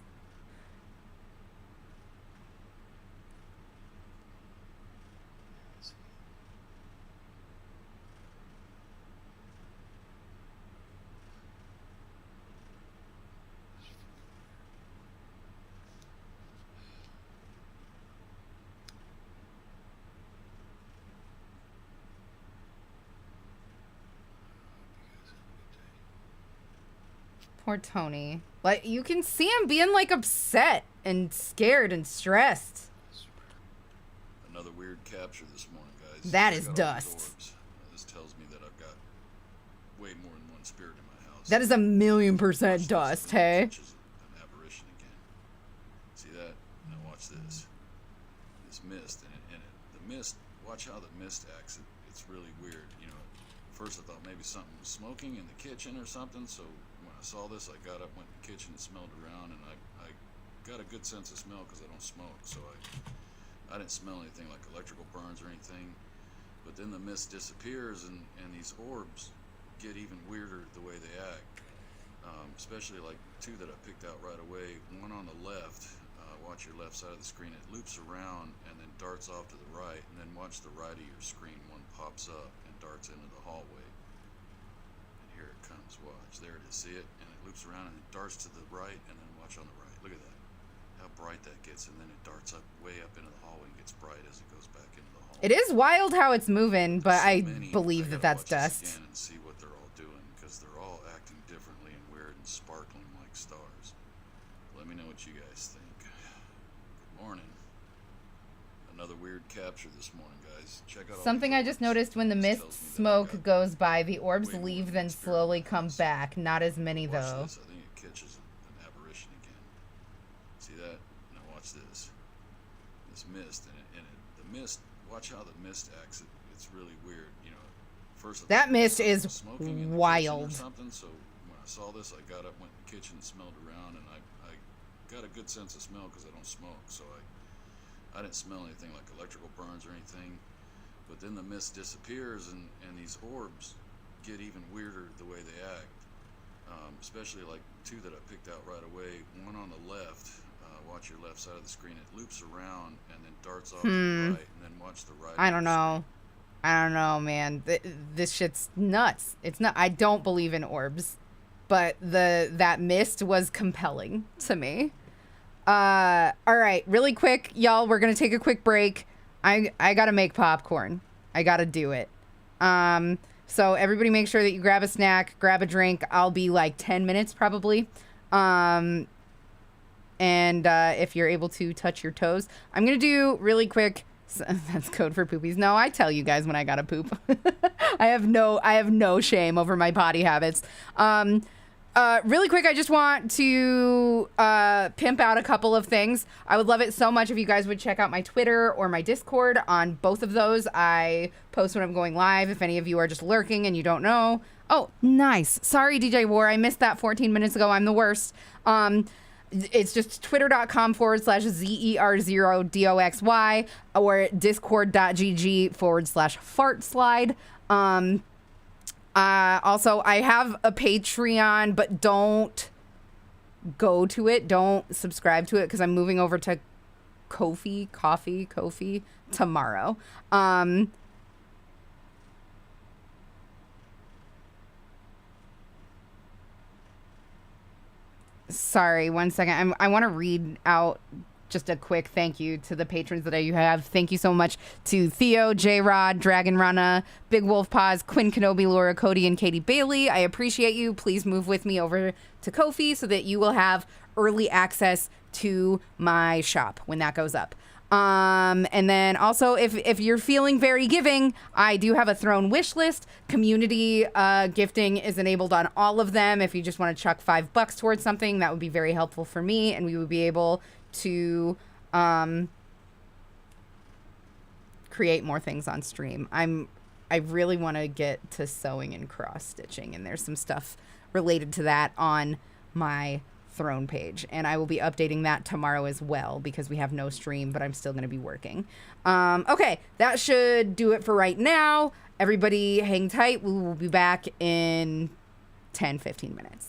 Poor Tony. Like, you can see him being, like, upset and scared and stressed. Another weird capture this morning, guys. That Check is out all these dust. orbs. This tells me that I've got way more than one spirit in my house. That is 1,000,000% Watch this. dust, hey? Which is an apparition again. See that? Now watch this. This mist, the mist. Watch how the mist acts. It's really weird. You know, first I thought maybe something was smoking in the kitchen or something. So when I saw this, I got up, went in the kitchen, and smelled around, and I got a good sense of smell because I don't smoke. So I didn't smell anything like electrical burns or anything. But then the mist disappears, and these orbs get even weirder the way they act. Especially like two that I picked out right away. One on the left. Watch your left side of the screen. It loops around and then darts off to the right, and then watch the right of your screen. One pops up and darts into the hallway. And here it comes. Watch. There it is. See it? And it loops around and it darts to the right, and then watch on the right. Look at that. How bright that gets, and then it darts up way up into the hallway and gets bright as it goes back into the hallway. It is wild how it's moving, but So I many, believe I that gotta that's watch this dust. again and see what they're all doing, because they're all acting differently and weird and sparkling like stars. Let me know what you guys think. Good morning. Another weird capture this morning, guys. Check out all Something these I just orbs. noticed when the This mist tells me that I've smoke got goes by, the orbs way more leave than then one spirit in slowly my come house. back. Not as many Watch though. this. I think it catches an apparition again. See that? Now watch this. This mist, the mist. Watch how the mist acts. It's really weird. You know, first I That thought mist something is was smoking in the kitchen wild. or something. So when I saw this, I got up, went in the kitchen, and smelled around, and I got a good sense of smell because I don't smoke. So I didn't smell anything like electrical burns or anything. But then the mist disappears, and these orbs get even weirder the way they act. Especially like two that I picked out right away. One on the left. Watch your left side of the screen. It loops around and then darts off to the right, and then watch the right. I don't know. I don't know, man. This shit's nuts. It's not. I don't believe in orbs, but that mist was compelling to me. All right, really quick, y'all. We're gonna take a quick break. I gotta make popcorn. I gotta do it. So everybody, make sure that you grab a snack, grab a drink. I'll be like 10 minutes probably. And if you're able to touch your toes, I'm gonna do really quick. That's code for poopies. No, I tell you guys when I gotta poop. I have no shame over my potty habits. Really quick, I just want to pimp out a couple of things. I would love it so much if you guys would check out my Twitter or my Discord. On both of those, I post when I'm going live. If any of you are just lurking and you don't know. Oh, nice. Sorry, DJ War. I missed that 14 minutes ago. I'm the worst. It's just twitter.com/ZER0DOXY or discord.gg/fartslide. Also, I have a Patreon, but don't go to it. Don't subscribe to it because I'm moving over to Ko-fi tomorrow. Sorry, one second. I want to read out just a quick thank you to the patrons that I have. Thank you so much to Theo, J-Rod, Dragon Runna, Big Wolf Paws, Quinn Kenobi, Laura Cody, and Katie Bailey. I appreciate you. Please move with me over to Ko-fi so that you will have early access to my shop when that goes up. And then also, if you're feeling very giving, I do have a throne wish list. Community gifting is enabled on all of them. If you just want to chuck $5 towards something, that would be very helpful for me, and we would be able to create more things on stream. I really want to get to sewing and cross stitching, and there's some stuff related to that on my throne page, and I will be updating that tomorrow as well because we have no stream, but I'm still going to be working. Okay, that should do it for right now. Everybody hang tight. We will be back in 10-15 minutes.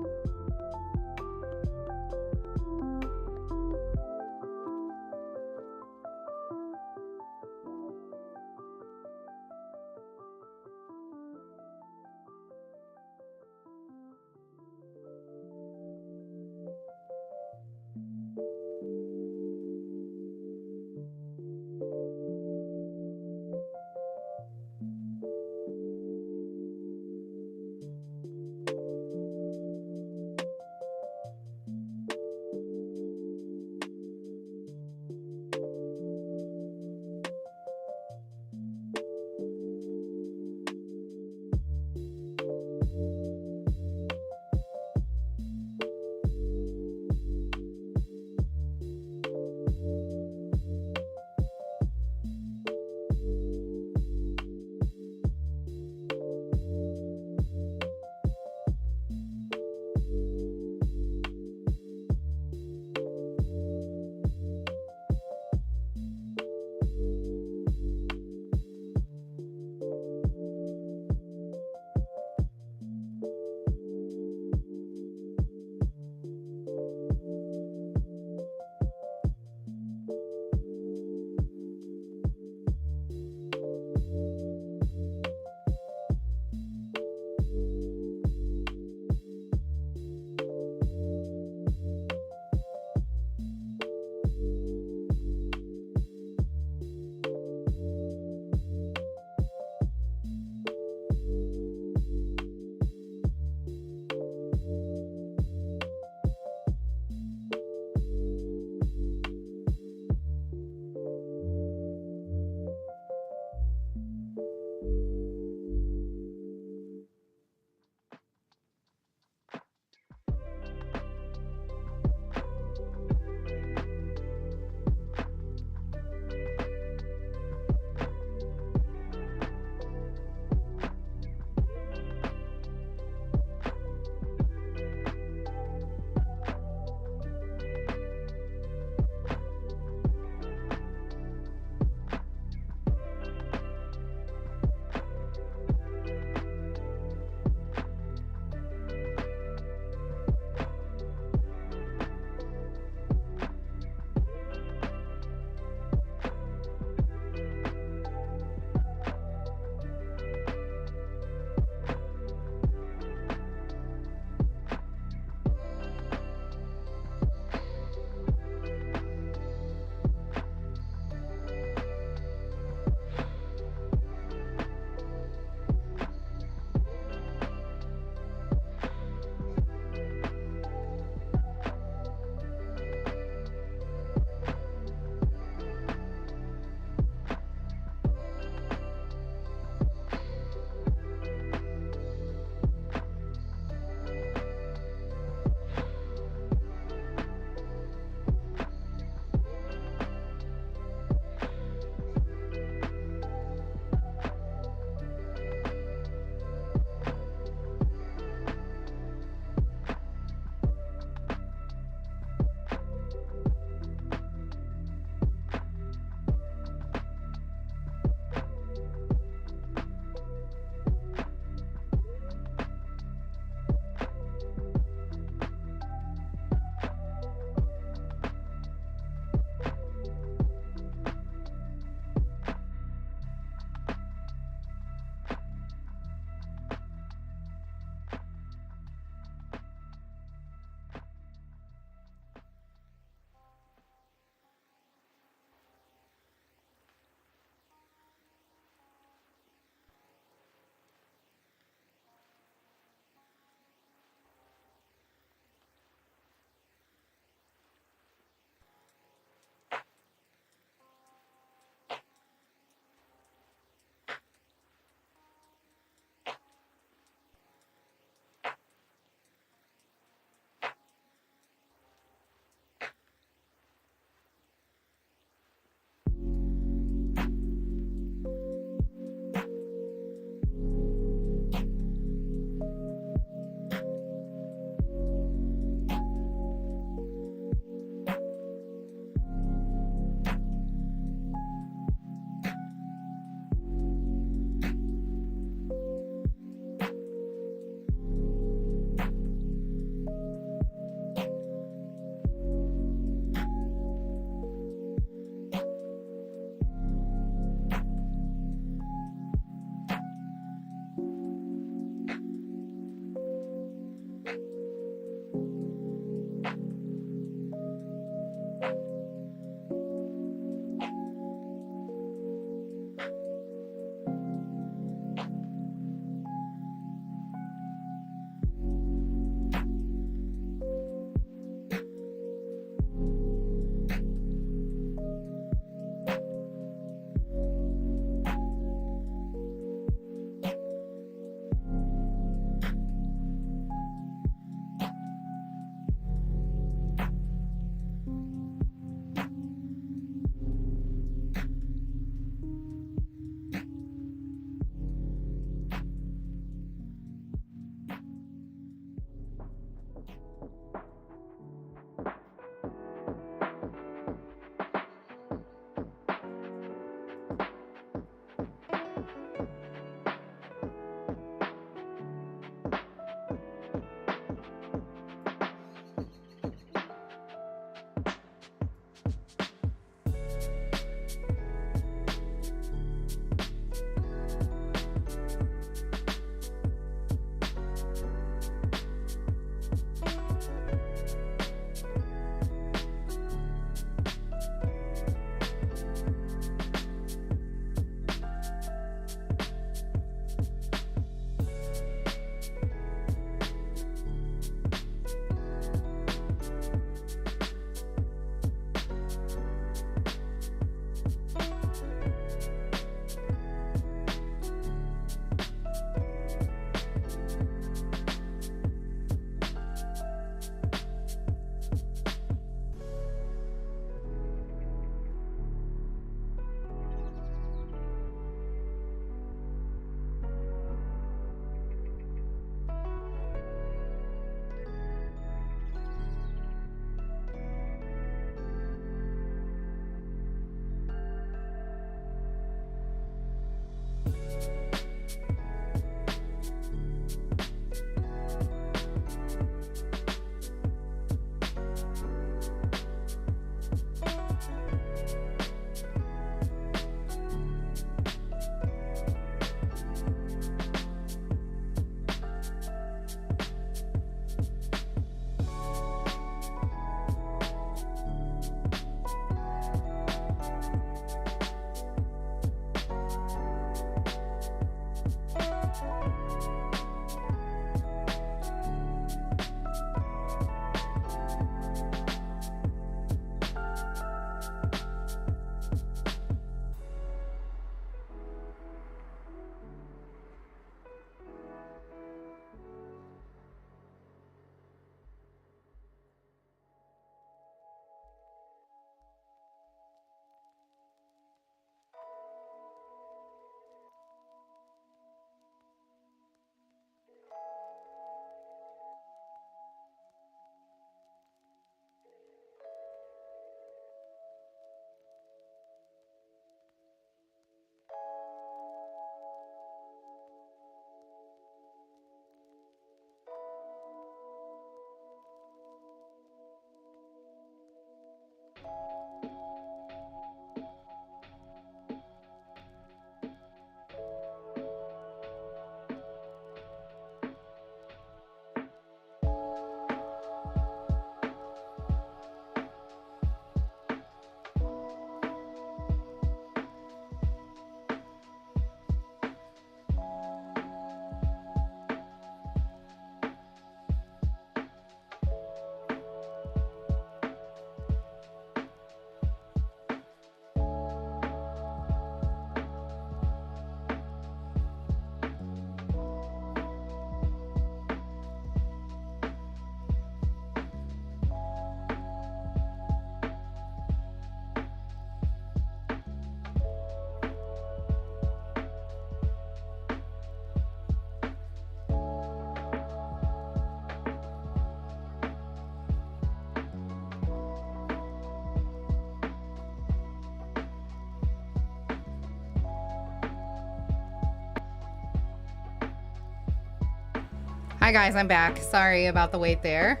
Hi guys, I'm back. Sorry about the wait there.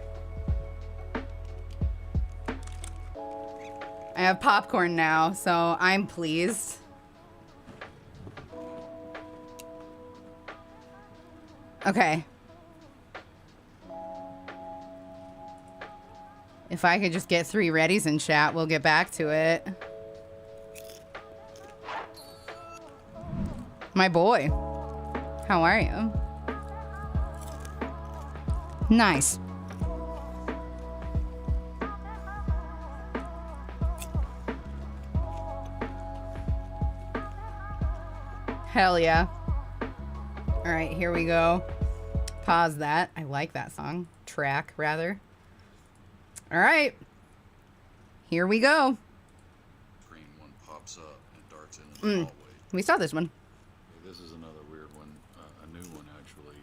I have popcorn now, so I'm pleased. Okay. If I could just get 3 readies in chat, we'll get back to it. My boy. How are you? Nice. Hell yeah. All right, here we go. Pause that. I like that song. Track, rather. All right. Here we go. Green one pops up and darts in the hallway. We saw this one. Okay, this is another weird one, a new one actually.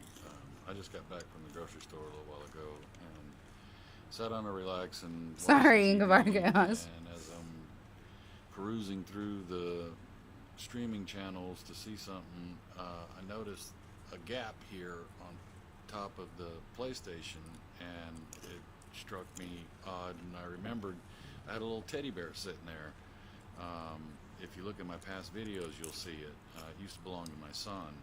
I just got back from the grocery store a little while ago and sat down to relax and watched Sorry, the goodbye, TV, chaos. and as I'm perusing through the streaming channels to see something, I noticed a gap here on top of the PlayStation, and it struck me odd, and I remembered I had a little teddy bear sitting there. If you look at my past videos, you'll see it. It used to belong to my son.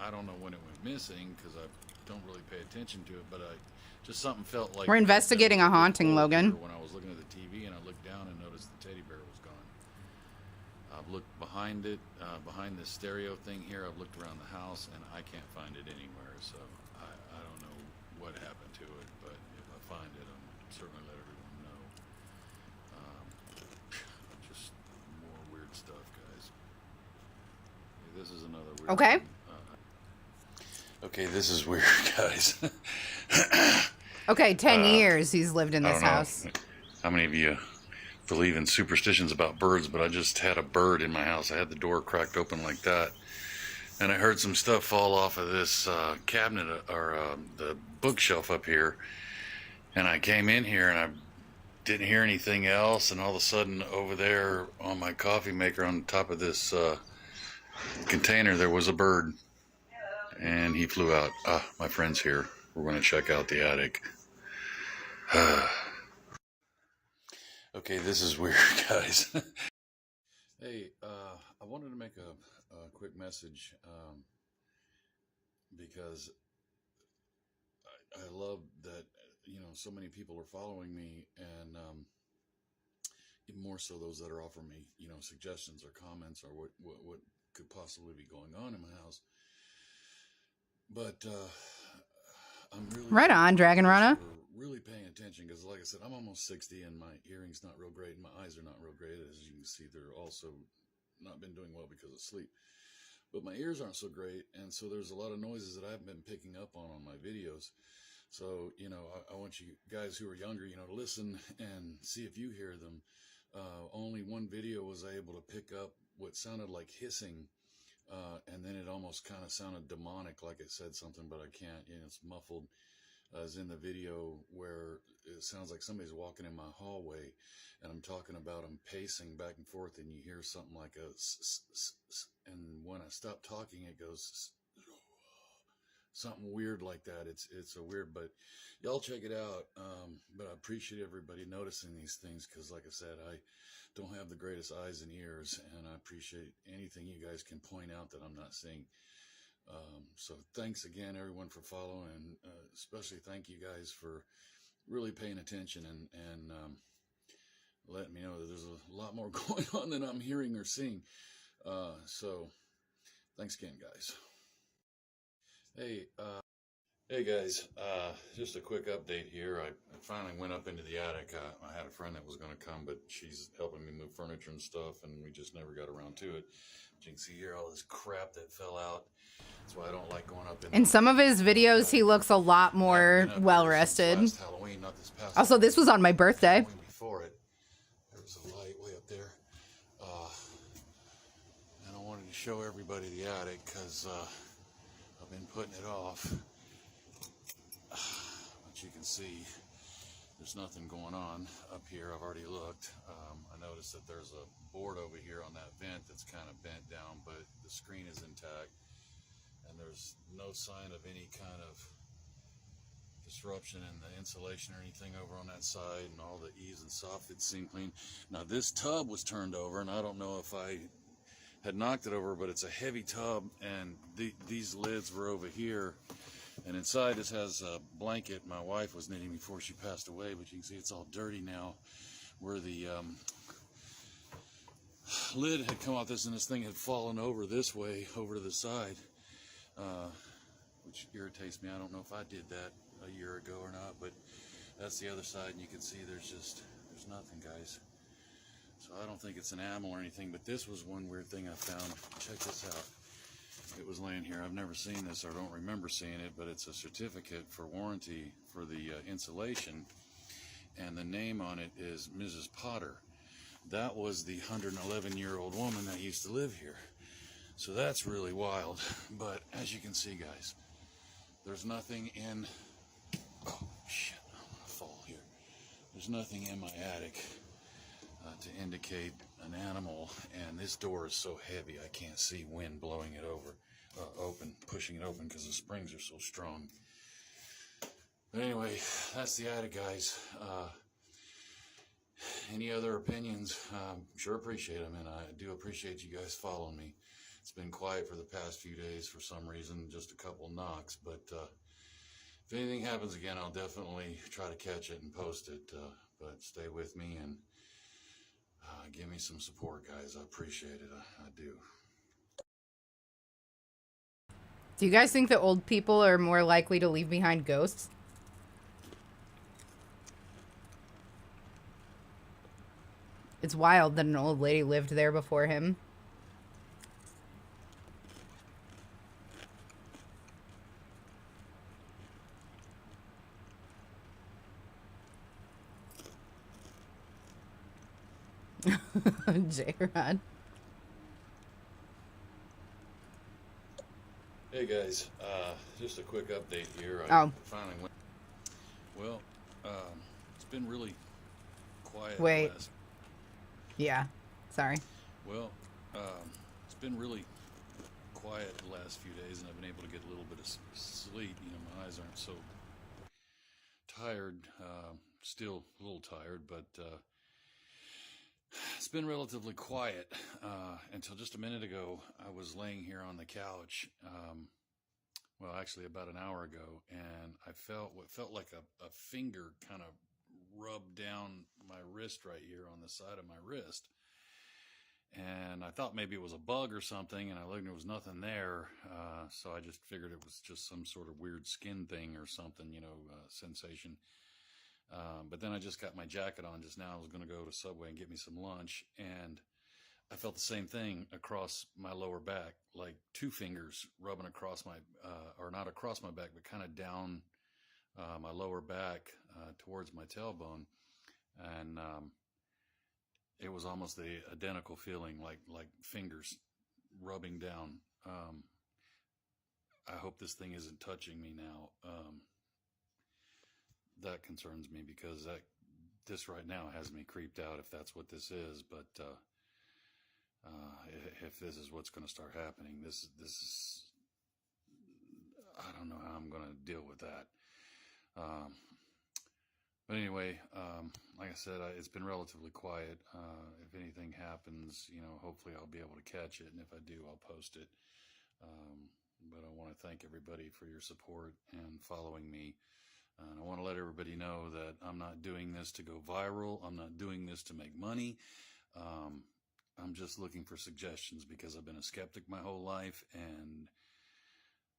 I don't know when it went missing because I don't really pay attention to it, but just something felt like... We're investigating a haunting, Logan. When I was looking at the TV and I looked down and noticed the teddy bear was gone. I've looked behind it, behind this stereo thing here. I've looked around the house and I can't find it anywhere, so I don't know what happened to it, but if I find it, I'm certainly let everyone know. Just more weird stuff, guys. Okay, this is another weird Okay. one. Okay, this is weird, guys. Okay, 10 years he's lived in I this don't know house. how many of you believe in superstitions about birds, but I just had a bird in my house. I had the door cracked open like that, and I heard some stuff fall off of this cabinet or the bookshelf up here, and I came in here and I didn't hear anything else, and all of a sudden over there on my coffee maker on top of this container there was a bird, and he flew out. My friend's here. We're going to check out the attic. Okay, this is weird, guys. Hey, I wanted to make a quick message because I love that, so many people are following me, and even more so those that are offering me, suggestions or comments or what could possibly be going on in my house. But I'm really Right on, Dragon Rana. really paying attention because, like I said, I'm almost 60 and my hearing's not real great and my eyes are not real great. As you can see, they're also not been doing well because of sleep. But my ears aren't so great, and so there's a lot of noises that I haven't been picking up on my videos. So, I want you guys who are younger, to listen and see if you hear them. Only one video was able to pick up what sounded like hissing, and then it almost kind of sounded demonic, like it said something, but I can't. It's muffled, as in the video where it sounds like somebody's walking in my hallway, and I'm talking about them pacing back and forth, and you hear something like a and when I stop talking, it goes something weird like that. It's a weird, but y'all check it out. But I appreciate everybody noticing these things because, like I said, I don't have the greatest eyes and ears, and I appreciate anything you guys can point out that I'm not seeing. So thanks again, everyone, for following, and especially thank you guys for really paying attention and letting me know that there's a lot more going on than I'm hearing or seeing. So thanks again, guys. Hey guys, just a quick update here. I finally went up into the attic. I had a friend that was going to come, but she's helping me move furniture and stuff, and we just never got around to it. But you can see here all this crap that fell out. That's why I don't like going up In some of his videos, he looks a lot more well-rested. Halloween, not this past Also, this was on my birthday. Halloween before it. There was a light way up there. And I wanted to show everybody the attic because I've been putting it off. But you can see there's nothing going on up here. I've already looked. I noticed that there's a board over here on that vent that's kind of bent down, but the screen is intact. And there's no sign of any kind of disruption in the insulation or anything over on that side, and all the eaves and soffits seem clean. Now this tub was turned over, and I don't know if I had knocked it over, but it's a heavy tub, and these lids were over here, and inside this has a blanket my wife was knitting before she passed away, but you can see it's all dirty now where the lid had come off this, and this thing had fallen over this way over to the side, which irritates me. I don't know if I did that a year ago or not, but that's the other side, and you can see there's nothing, guys. So I don't think it's an animal or anything, but this was one weird thing I found. Check this out. It was laying here. I've never seen this, or I don't remember seeing it, but it's a certificate for warranty for the insulation, and the name on it is Mrs. Potter. That was the 111-year-old woman that used to live here. So that's really wild. But as you can see, guys, there's nothing in... Oh, shit. I'm going to fall here. There's nothing in my attic to indicate an animal. And this door is so heavy, I can't see wind blowing it open, pushing it open, because the springs are so strong. But anyway, that's the attic, guys. Any other opinions? Sure appreciate them, and I do appreciate you guys following me. It's been quiet for the past few days for some reason, just a couple knocks, but if anything happens again, I'll definitely try to catch it and post it, but stay with me and give me some support, guys. I appreciate it. I do. Do you guys think that old people are more likely to leave behind ghosts? It's wild that an old lady lived there before him. J-Rod. Hey guys, just a quick update here. Oh. Finally went. Well, it's been really quiet. Wait. Yeah, sorry. Well, it's been really quiet the last few days, and I've been able to get a little bit of sleep. You know, my eyes aren't so tired. Still a little tired, but it's been relatively quiet until just a minute ago. I was laying here on the couch, well, actually about an hour ago, and I felt what felt like a finger kind of rubbed down my wrist right here on the side of my wrist. And I thought maybe it was a bug or something, and I looked and there was nothing there. So I just figured it was just some sort of weird skin thing or something, you know, sensation. But then I just got my jacket on just now. I was going to go to Subway and get me some lunch, and I felt the same thing across my lower back, like two fingers rubbing across my, or not across my back, but kind of down my lower back towards my tailbone. And it was almost the identical feeling, like fingers rubbing down. I hope this thing isn't touching me now. That concerns me, because this right now has me creeped out, if that's what this is. But if this is what's going to start happening, this is, I don't know how I'm going to deal with that. But anyway, like I said, it's been relatively quiet. If anything happens, you know, hopefully I'll be able to catch it, and if I do, I'll post it. But I want to thank everybody for your support and following me. And I want to let everybody know that I'm not doing this to go viral. I'm not doing this to make money. I'm just looking for suggestions, because I've been a skeptic my whole life and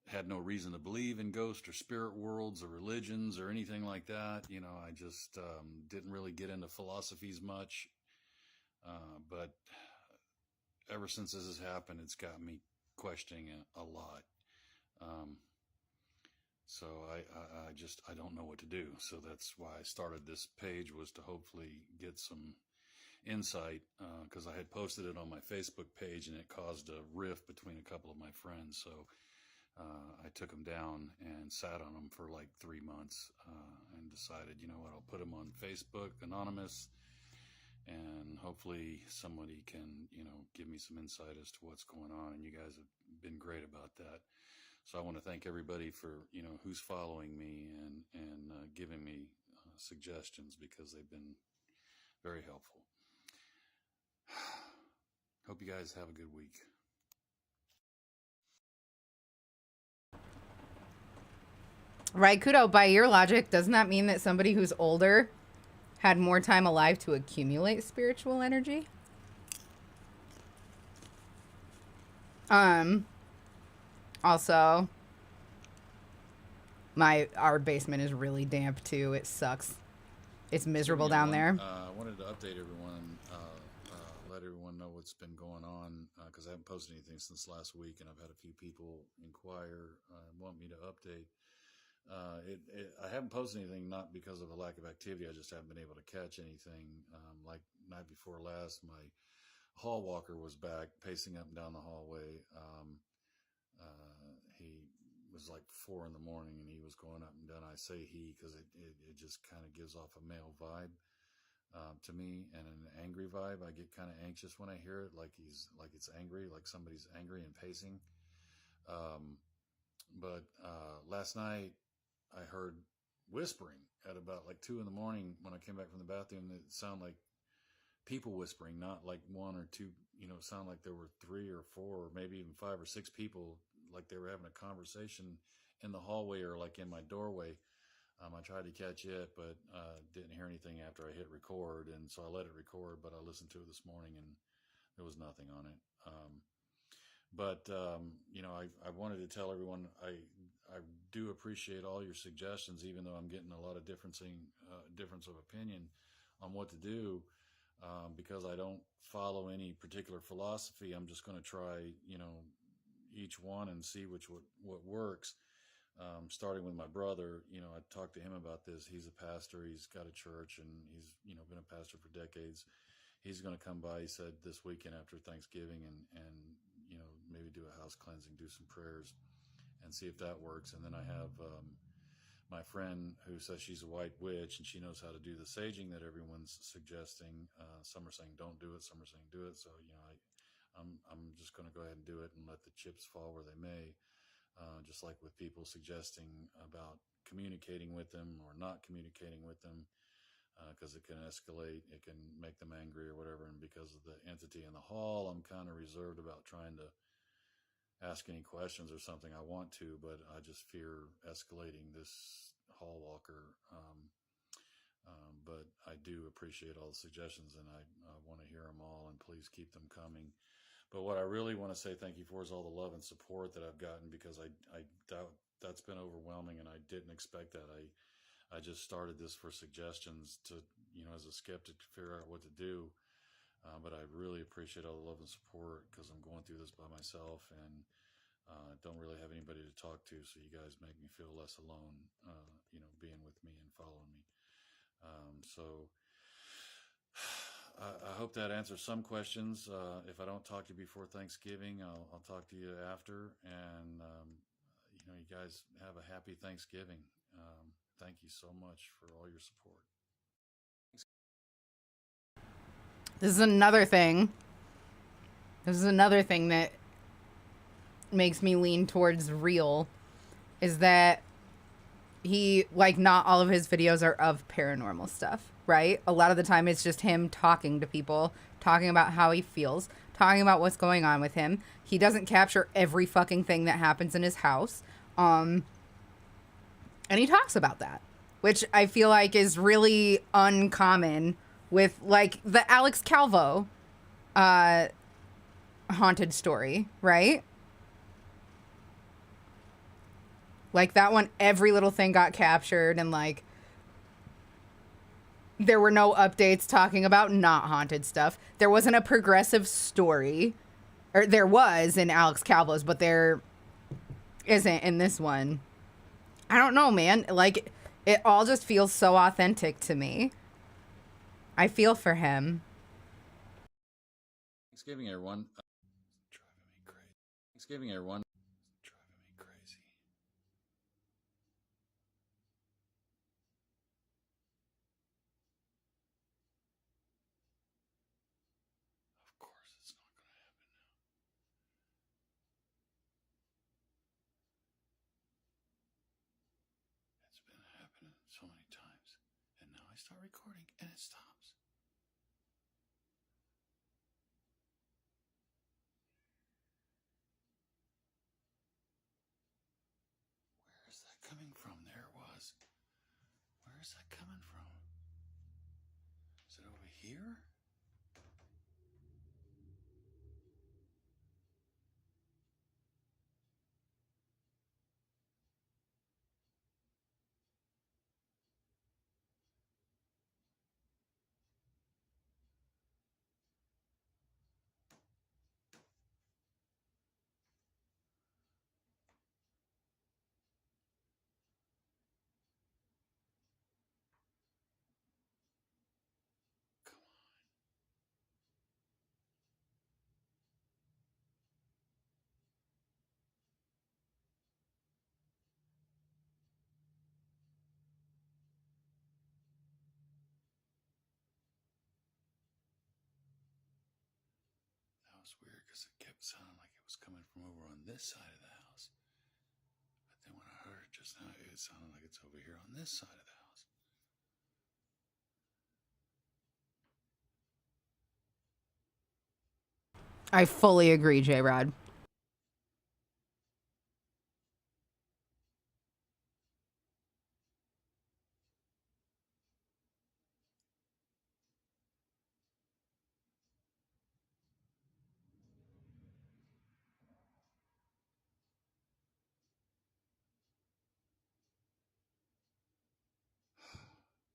had no reason to believe in ghosts or spirit worlds or religions or anything like that. You know, I just didn't really get into philosophies much. But ever since this has happened, it's got me questioning a lot. So I don't know what to do. So that's why I started this page, was to hopefully get some insight, because I had posted it on my Facebook page and it caused a rift between a couple of my friends. So I took them down and sat on them for like 3 months, and decided, you know what, I'll put them on Facebook anonymous, and hopefully somebody can, you know, give me some insight as to what's going on. And you guys have been great about that. So I want to thank everybody for, who's following me and giving me suggestions, because they've been very helpful. Hope you guys have a good week. Right, Kudo, by your logic, doesn't that mean that somebody who's older had more time alive to accumulate spiritual energy? Also, our basement is really damp too. It sucks. It's miserable down there. I wanted to update everyone, let everyone know what's been going on, because I haven't posted anything since last week, and I've had a few people inquire and want me to update. I haven't posted anything, not because of a lack of activity. I just haven't been able to catch anything. Like night before last, my hall walker was back pacing up and down the hallway. He was like 4 a.m, and he was going up and down. I say he because it just kind of gives off a male vibe to me, and an angry vibe. I get kind of anxious when I hear it, like it's angry, like somebody's angry and pacing. But last night I heard whispering at about like 2 a.m. when I came back from the bathroom. It sounded like people whispering, not like one or two, it sounded like there were 3 or 4 or maybe even 5 or 6 people, like they were having a conversation in the hallway or like in my doorway. I tried to catch it, but didn't hear anything after I hit record. And so I let it record, but I listened to it this morning and there was nothing on it. But I wanted to tell everyone I do appreciate all your suggestions, even though I'm getting a lot of difference of opinion on what to do, because I don't follow any particular philosophy. I'm just going to try, each one and see what works. Starting with my brother, I talked to him about this. He's a pastor. He's got a church, and he's, been a pastor for decades. He's going to come by, he said, this weekend after Thanksgiving and maybe do a house cleansing, do some prayers and see if that works. And then I have my friend who says she's a white witch and she knows how to do the saging that everyone's suggesting. Some are saying don't do it. Some are saying do it. So, I'm just going to go ahead and do it and let the chips fall where they may. Just like with people suggesting about communicating with them or not communicating with them, because it can escalate, it can make them angry or whatever. And because of the entity in the hall, I'm kind of reserved about trying to ask any questions or something. I want to, but I just fear escalating this hall walker. But I do appreciate all the suggestions, and I want to hear them all, and please keep them coming. But what I really want to say thank you for is all the love and support that I've gotten, because I doubt that's been overwhelming, and I didn't expect that. I just started this for suggestions to, as a skeptic, to figure out what to do. But I really appreciate all the love and support, because I'm going through this by myself and don't really have anybody to talk to. So you guys make me feel less alone, being with me and following me. So I hope that answers some questions. If I don't talk to you before Thanksgiving, I'll talk to you after. And, you guys have a happy Thanksgiving. Thank you so much for all your support. This is another thing that makes me lean towards real, is that not all of his videos are of paranormal stuff, right? A lot of the time it's just him talking to people, talking about how he feels, talking about what's going on with him. He doesn't capture every fucking thing that happens in his house. And he talks about that, which I feel like is really uncommon with like the Alex Calvo haunted story, right? Like that one, every little thing got captured, and like there were no updates talking about not haunted stuff. There wasn't a progressive story, or there was in Alex Calvo's, but there isn't in this one. I don't know, man. Like it all just feels so authentic to me. I feel for him. Thanksgiving, everyone. Driving me crazy. Thanksgiving, everyone. Driving me crazy. Of course, it's not going to happen now. start recording and it stops. Where is that coming from? There it was. Where is that coming from? Is it over here? Come on. That was weird because it kept sounding like it was coming from over on this side of the house. But then when I heard it just now, it sounded like it's over here on this side of the house. I fully agree, J-Rod.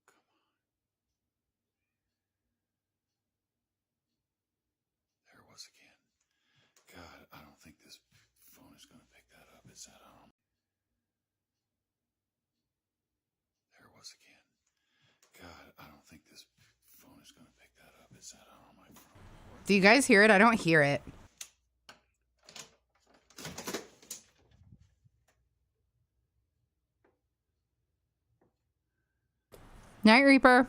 Come on. There it was again. God, I don't think this phone is going to pick that up. Is that on? There it was again. God, I don't think this phone is going to pick that up. Is that on my phone? Do you guys hear it? I don't hear it. Night Reaper.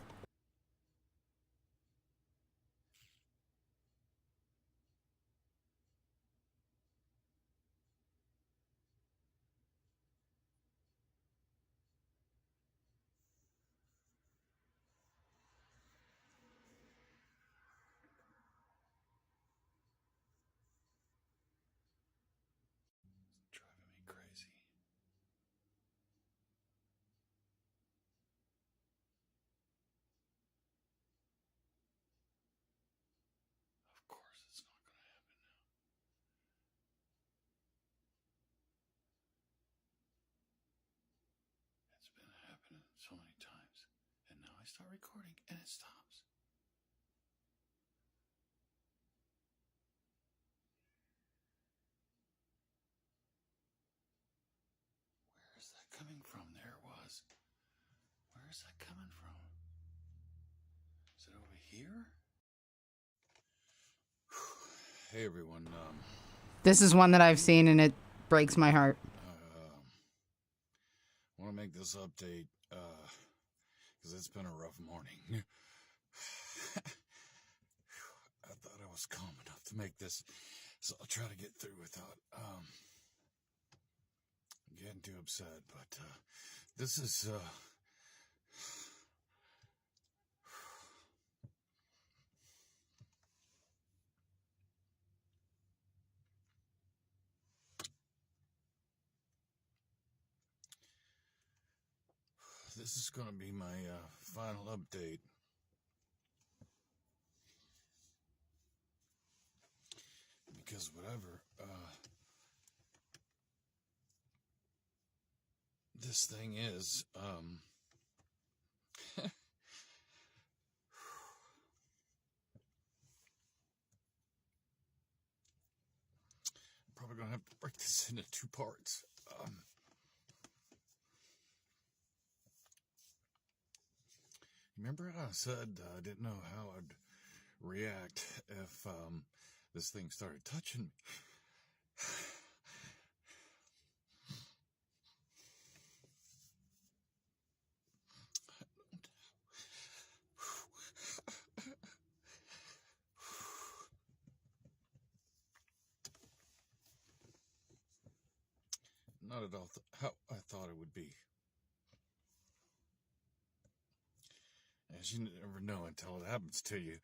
Driving me crazy. Of course, it's not going to happen now. It's been happening so many times. And now I start recording and it stops. Where is that coming from? There it was. Where is that coming from? Is it over here? Hey everyone, This is one that I've seen and it breaks my heart. I want to make this update, because it's been a rough morning. I thought I was calm enough to make this, so I'll try to get through without, getting too upset, but, this is, this is going to be my, final update. Because whatever, this thing is, probably gonna have to break this into two parts. Remember how I said I didn't know how I'd react if this thing started touching me? Not at all how I thought it would be. As you never know until it happens to you.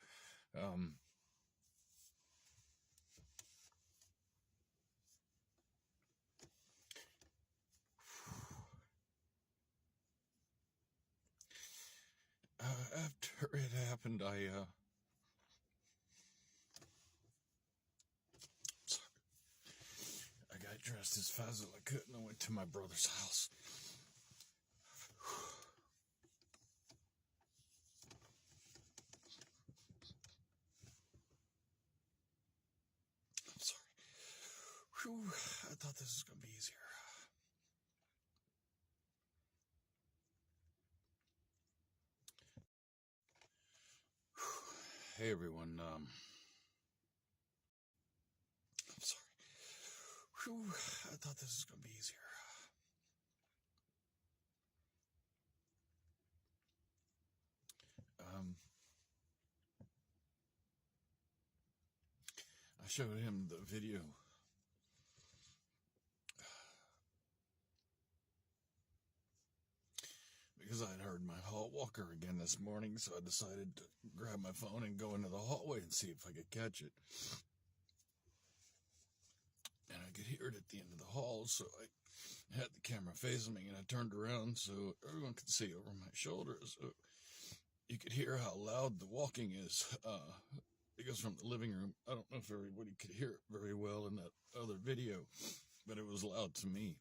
After it happened, sorry. I got dressed as fast as I could and I went to my brother's house. I'm sorry. Whew, I thought this was going to be easier. Hey everyone, I'm sorry. Whew, I thought this was going to be easier. I showed him the video because I'd heard my hall walker again this morning, so I decided to grab my phone and go into the hallway and see if I could catch it. And I could hear it at the end of the hall, so I had the camera facing me, and I turned around so everyone could see over my shoulder, so you could hear how loud the walking is. Because from the living room, I don't know if everybody could hear it very well in that other video, but it was loud to me.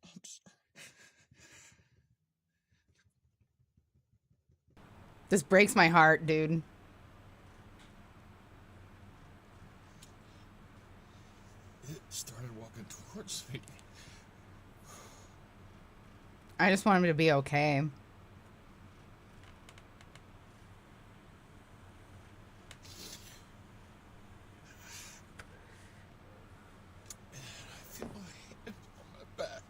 I'm sorry. This breaks my heart, dude. It started walking towards me. I just want him to be okay. I feel my hand on my back.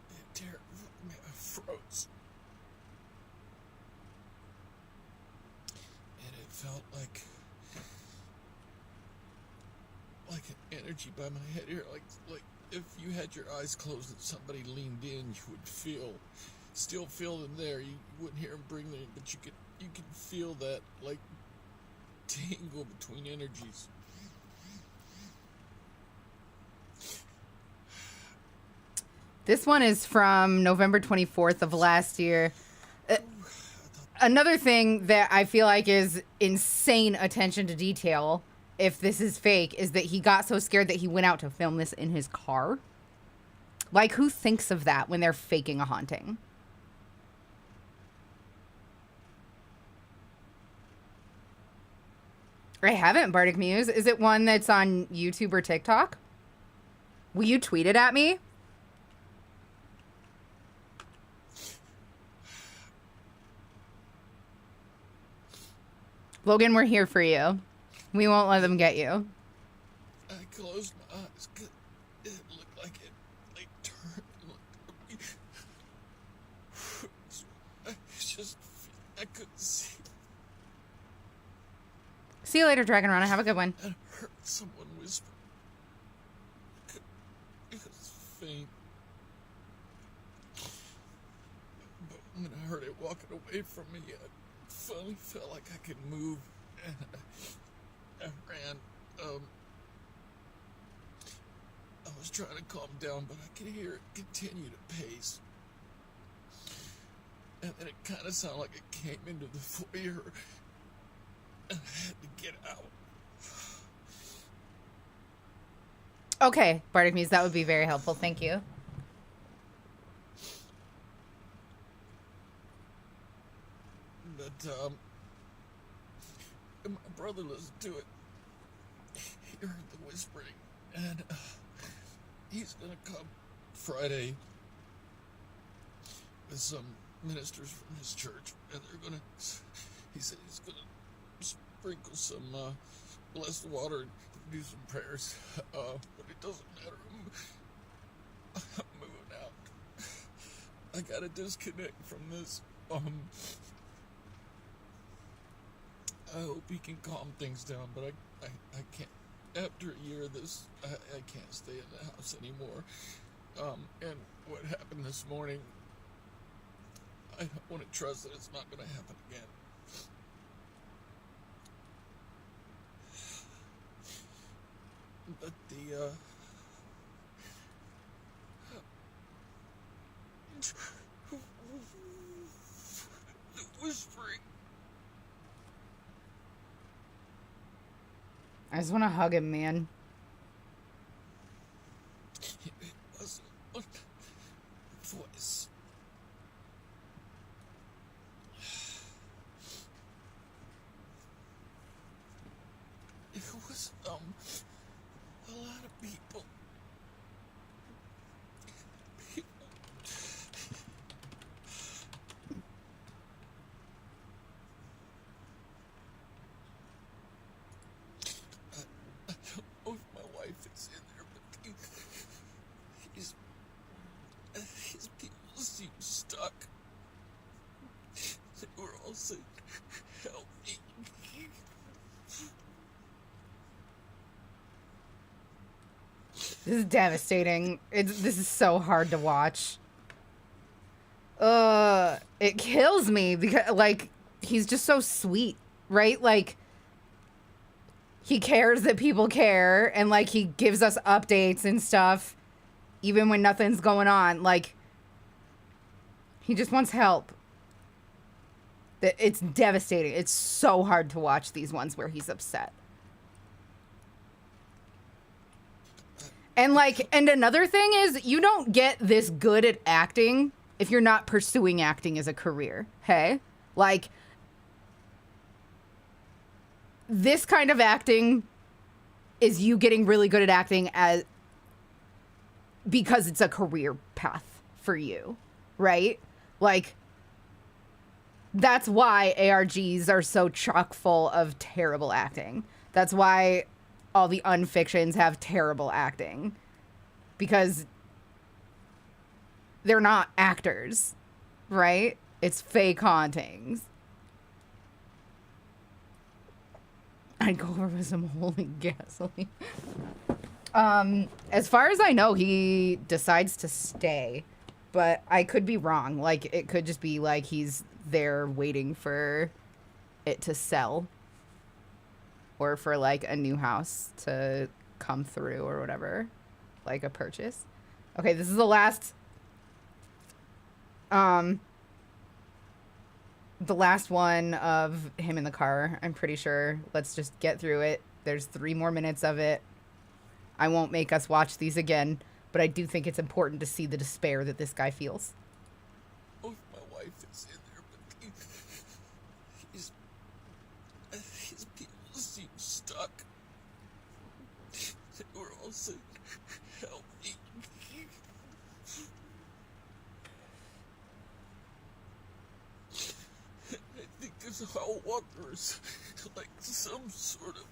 It terrified me. I froze. And it felt like an energy by my head here, like if you had your eyes closed and somebody leaned in, you would still feel them there. You wouldn't hear them breathing, but you could feel that like tingle between energies. This one is from November 24th of last year. Another thing that I feel like is insane attention to detail, if this is fake, is that he got so scared that he went out to film this in his car. Like, who thinks of that when they're faking a haunting? I haven't, Bardic Muse. Is it one that's on YouTube or TikTok? Will you tweet it at me? Logan, we're here for you. We won't let them get you. I closed my eyes because it looked like it turned. I couldn't see. See you later, Dragon Rana. Have a good one. I heard someone whisper. It was faint. But when I heard it walking away from me, I finally felt like I could move. And I ran. I was trying to calm down, but I could hear it continue to pace. And then it kind of sounded like it came into the foyer. And I had to get out. Okay, Bardic Muse, that would be very helpful. Thank you. But, my brother listened to it. He heard the whispering. And, he's gonna come Friday with some ministers from his church, and he said he's gonna sprinkle some blessed water and do some prayers, but it doesn't matter. I'm moving out. I gotta disconnect from this. I hope he can calm things down, but I can't. After a year of this, I can't stay in the house anymore. And what happened this morning, I don't want to trust that it's not going to happen again. But the whispering. I just want to hug him, man. It wasn't a voice. It was, a lot of people. I don't know if my wife is in there, but his people seem stuck. They were all saying, help me. This is devastating. This is so hard to watch. It kills me because, like, he's just so sweet, right? Like, he cares that people care, and, like, he gives us updates and stuff, even when nothing's going on. Like, he just wants help. It's devastating. It's so hard to watch these ones where he's upset. And, like, and another thing is, you don't get this good at acting if you're not pursuing acting as a career, hey? Like, this kind of acting is you getting really good at acting because it's a career path for you, right? Like, that's why ARGs are so chock full of terrible acting. That's why all the unfictions have terrible acting, because they're not actors, right? It's fake hauntings. I'd go over with some holy gasoline. As far as I know, he decides to stay, but I could be wrong. Like, it could just be like he's there waiting for it to sell, or for, like, a new house to come through or whatever, like a purchase. Okay, this is the last one of him in the car, I'm pretty sure. Let's just get through it. There's 3 more minutes of it. I won't make us watch these again, but I do think it's important to see the despair that this guy feels. Oh, my wife is in there, but his people seem stuck. They were all saying, help me. I think there's hall walkers, like some sort of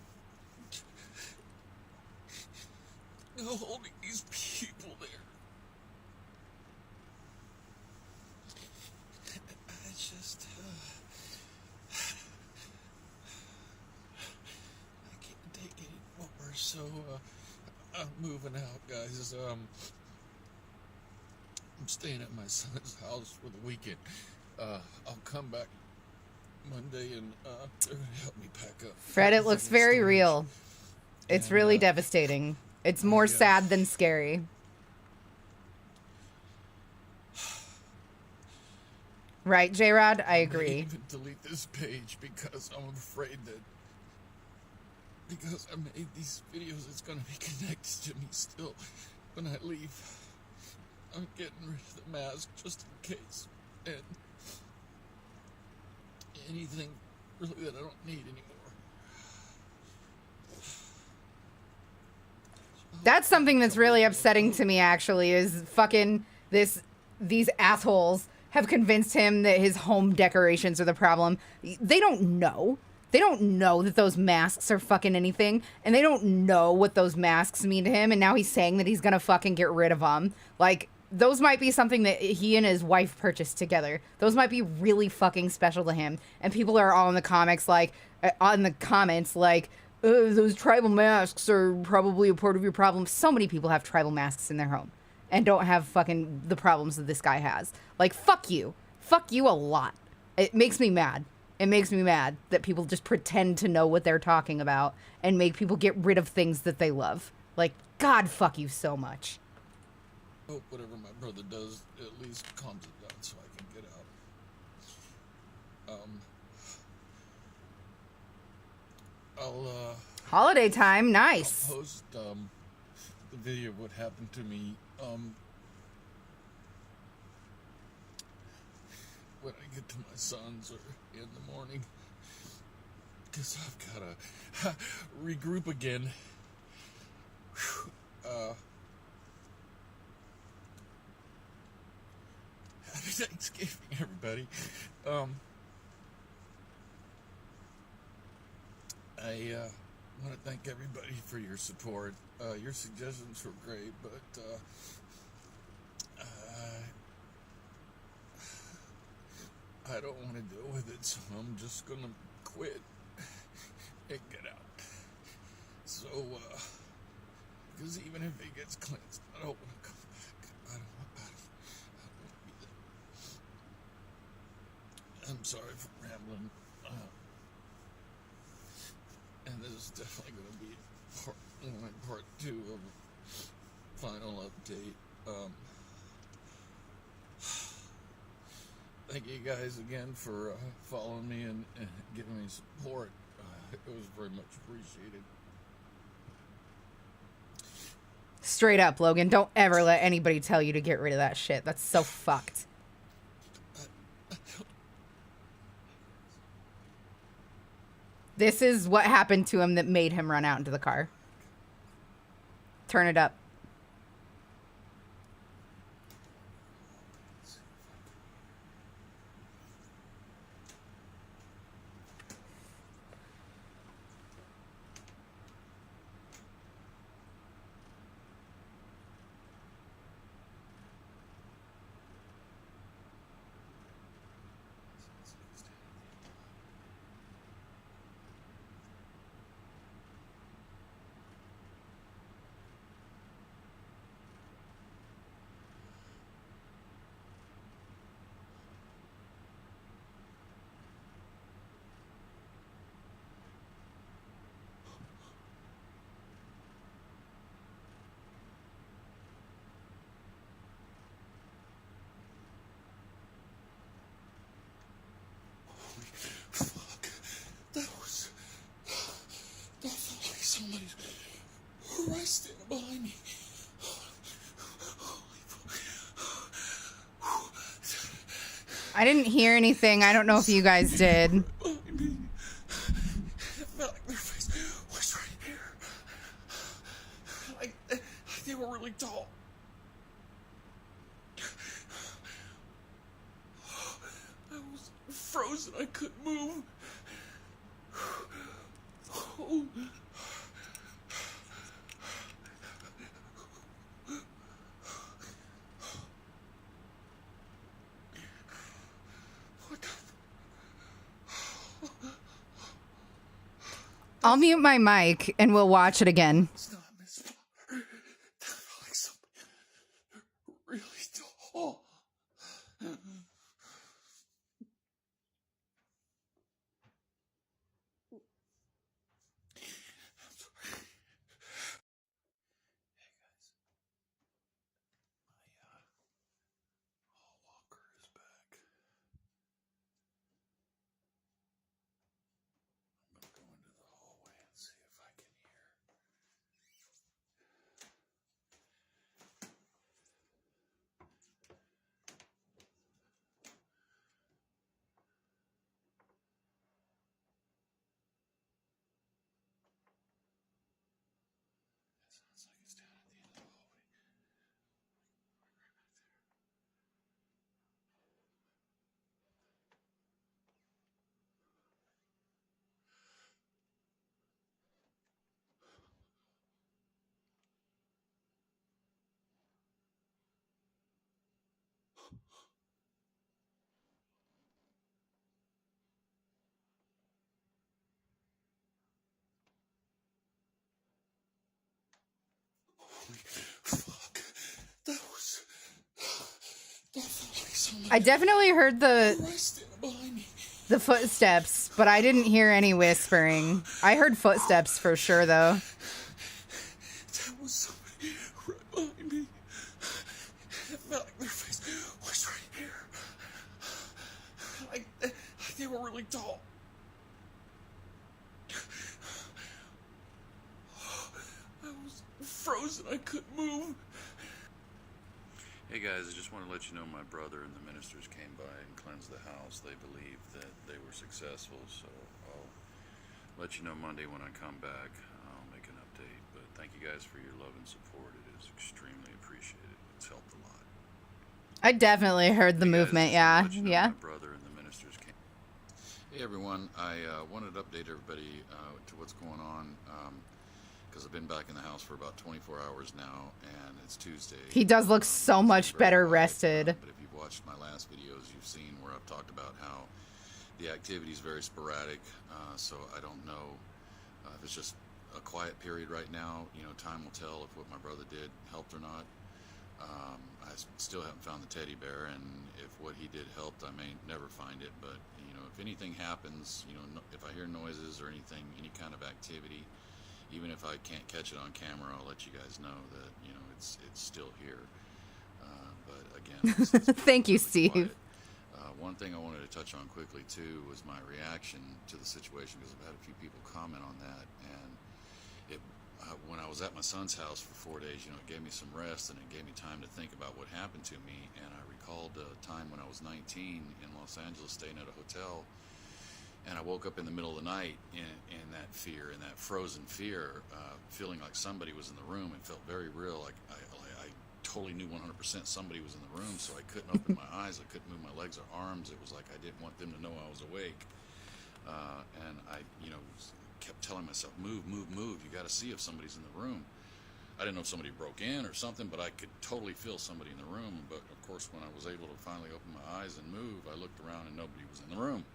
holding these people there. I just, I can't take it anymore, so, I'm moving out, guys. I'm staying at my son's house for the weekend. I'll come back Monday and, they're gonna help me pack up. Fred, it looks very real. It's really devastating. It's more sad than scary. Right, J-Rod? I agree. I even delete this page because I'm afraid that because I made these videos, it's going to be connected to me still when I leave. I'm getting rid of the mask just in case, and anything really that I don't need anymore. That's something that's really upsetting to me, actually, is fucking these assholes have convinced him that his home decorations are the problem. They don't know. They don't know that those masks are fucking anything, and they don't know what those masks mean to him, and now he's saying that he's gonna fucking get rid of them. Like, those might be something that he and his wife purchased together. Those might be really fucking special to him, and people are all in the comments like, those tribal masks are probably a part of your problem. So many people have tribal masks in their home and don't have fucking the problems that this guy has. Like, fuck you. Fuck you a lot. It makes me mad. It makes me mad that people just pretend to know what they're talking about and make people get rid of things that they love. Like, God, fuck you so much. I hope whatever my brother does at least calms it down so I can get out. I'll Holiday time, nice. I'll post the video of what happened to me when I get to my sons or in the morning, because I've gotta regroup again. Happy Thanksgiving, everybody. I want to thank everybody for your support. Your suggestions were great, but I don't want to deal with it, so I'm just gonna quit and get out. So, because even if it gets cleansed, I don't want to come back. I don't want to be there. I'm sorry for rambling. And this is definitely going to be part 1 and part 2 of a final update. Thank you guys again for following me and giving me support. It was very much appreciated. Straight up, Logan, don't ever let anybody tell you to get rid of that shit. That's so fucked. This is what happened to him that made him run out into the car. Turn it up. Fuck. That was like somebody right standing behind me. I didn't hear anything. I don't know if you guys did. Behind me. It felt like their face was right here. Like they were really tall. I was frozen. I couldn't move. Oh. What the? I'll mute my mic and we'll watch it again. It's not Miss Potter. That felt like something really tall. Walker is back. I'm gonna go into the hallway and see if I can hear. I definitely heard Why standing behind me? the footsteps, but I didn't hear any whispering. I heard footsteps for sure, though. That was somebody right behind me. It felt like their face was right here. Like they were really tall. I was frozen. I couldn't move. Hey guys, I just want to let you know my brother and the ministers came by and cleansed the house. They believe that they were successful, so I'll let you know Monday when I come back. I'll make an update, but thank you guys for your love and support. It is extremely appreciated. It's helped a lot. I definitely heard the Hey guys, movement, just wanna yeah. let you know Yeah. My brother and the ministers came. Hey everyone, I wanted to update everybody to what's going on. Because I've been back in the house for about 24 hours now, and it's Tuesday. He does look so It's much been very better quiet, rested. but if you've watched my last videos, you've seen where I've talked about how the activity is very sporadic, so I don't know if it's just a quiet period right now. You know, time will tell if what my brother did helped or not. I still haven't found the teddy bear, and if what he did helped, I may never find it, but, you know, if anything happens, you know, if I hear noises or anything, any kind of activity, even if I can't catch it on camera, I'll let you guys know that, you know, it's still here. But again, it's Thank you, really Steve. quiet. One thing I wanted to touch on quickly too was my reaction to the situation, because I've had a few people comment on that, and when I was at my son's house for 4 days, you know, it gave me some rest and it gave me time to think about what happened to me, and I recalled a time when I was 19 in Los Angeles staying at a hotel. And I woke up in the middle of the night in that fear, in that frozen fear, feeling like somebody was in the room. It felt very real. Like I totally knew 100% somebody was in the room, so I couldn't open my eyes. I couldn't move my legs or arms. It was like I didn't want them to know I was awake. And I, you know, kept telling myself, move, move, move. You got to see if somebody's in the room. I didn't know if somebody broke in or something, but I could totally feel somebody in the room. But of course, when I was able to finally open my eyes and move, I looked around and nobody was in the room.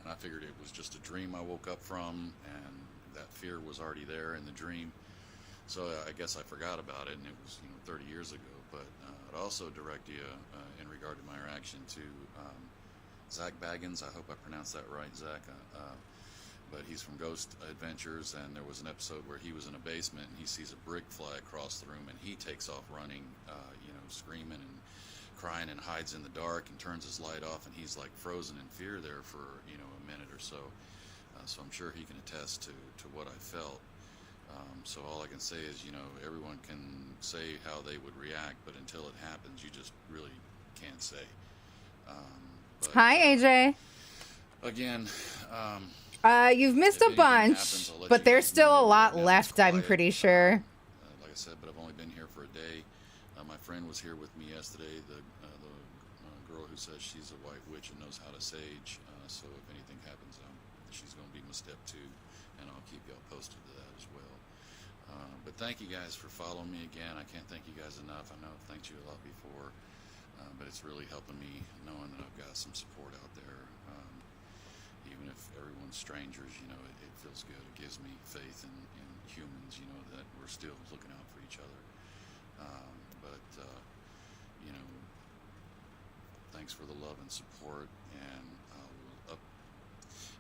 And I figured it was just a dream I woke up from, and that fear was already there in the dream. So I guess I forgot about it, and it was, you know, 30 years ago. But I'd also direct you in regard to my reaction to Zach Baggins. I hope I pronounced that right, Zach. But he's from Ghost Adventures, and there was an episode where he was in a basement, and he sees a brick fly across the room, and he takes off running, you know, screaming and crying, and hides in the dark and turns his light off, and he's like frozen in fear there for, you know, a minute or so. So I'm sure he can attest to what I felt. So all I can say is, you know, everyone can say how they would react, but until it happens, you just really can't say. But, Hi, AJ. Again, You've missed if a anything bunch, happens, I'll let but you there's guys still know. a lot Right now it's left, I'm quiet. pretty sure. Like I said, but I've only been here for a day. My friend was here with me yesterday, the girl who says she's a white witch and knows how to sage. So if anything happens, she's going to be my step two, and I'll keep y'all posted to that as well. But thank you guys for following me again. I can't thank you guys enough. I know I've thanked you a lot before, but it's really helping me knowing that I've got some support out there. Even if everyone's strangers, you know, it feels good. It gives me faith in humans, you know, that we're still looking out for each other. You know, thanks for the love and support, and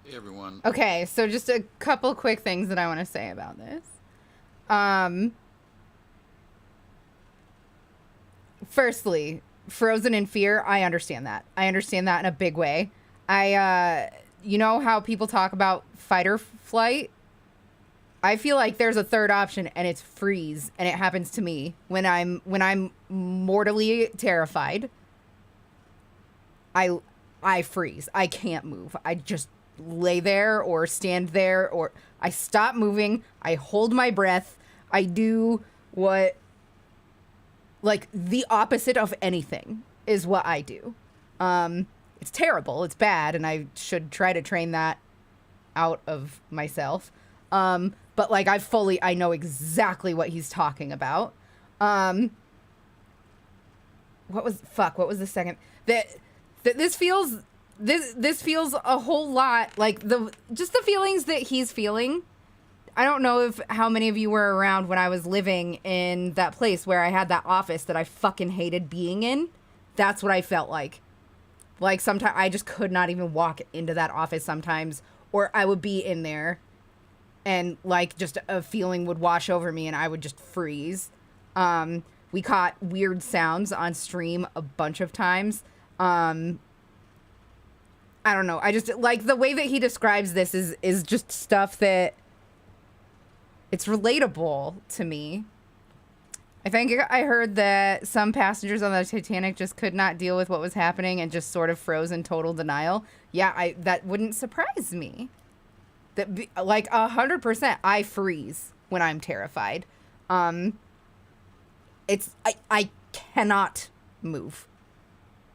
hey everyone. Okay, so just a couple quick things that I want to say about this. Firstly, frozen in fear, I understand that. I understand that in a big way. You know how people talk about fight or flight? I feel like there's a third option, and it's freeze, and it happens to me when I'm mortally terrified. I freeze. I can't move. I just lay there or stand there, or I stop moving. I hold my breath. I do what, like, the opposite of anything is what I do. It's terrible. It's bad, and I should try to train that out of myself. But like I know exactly what he's talking about. What was the second? That this feels a whole lot like the feelings that he's feeling. I don't know how many of you were around when I was living in that place where I had that office that I fucking hated being in. That's what I felt like. Like, sometimes I just could not even walk into that office sometimes, or I would be in there and, like, just a feeling would wash over me and I would just freeze. We caught weird sounds on stream a bunch of times. I don't know. I just, like, the way that he describes this is just stuff that it's relatable to me. I think I heard that some passengers on the Titanic just could not deal with what was happening and just sort of froze in total denial. Yeah, that wouldn't surprise me. That, like, 100%, I freeze when I'm terrified. I cannot move,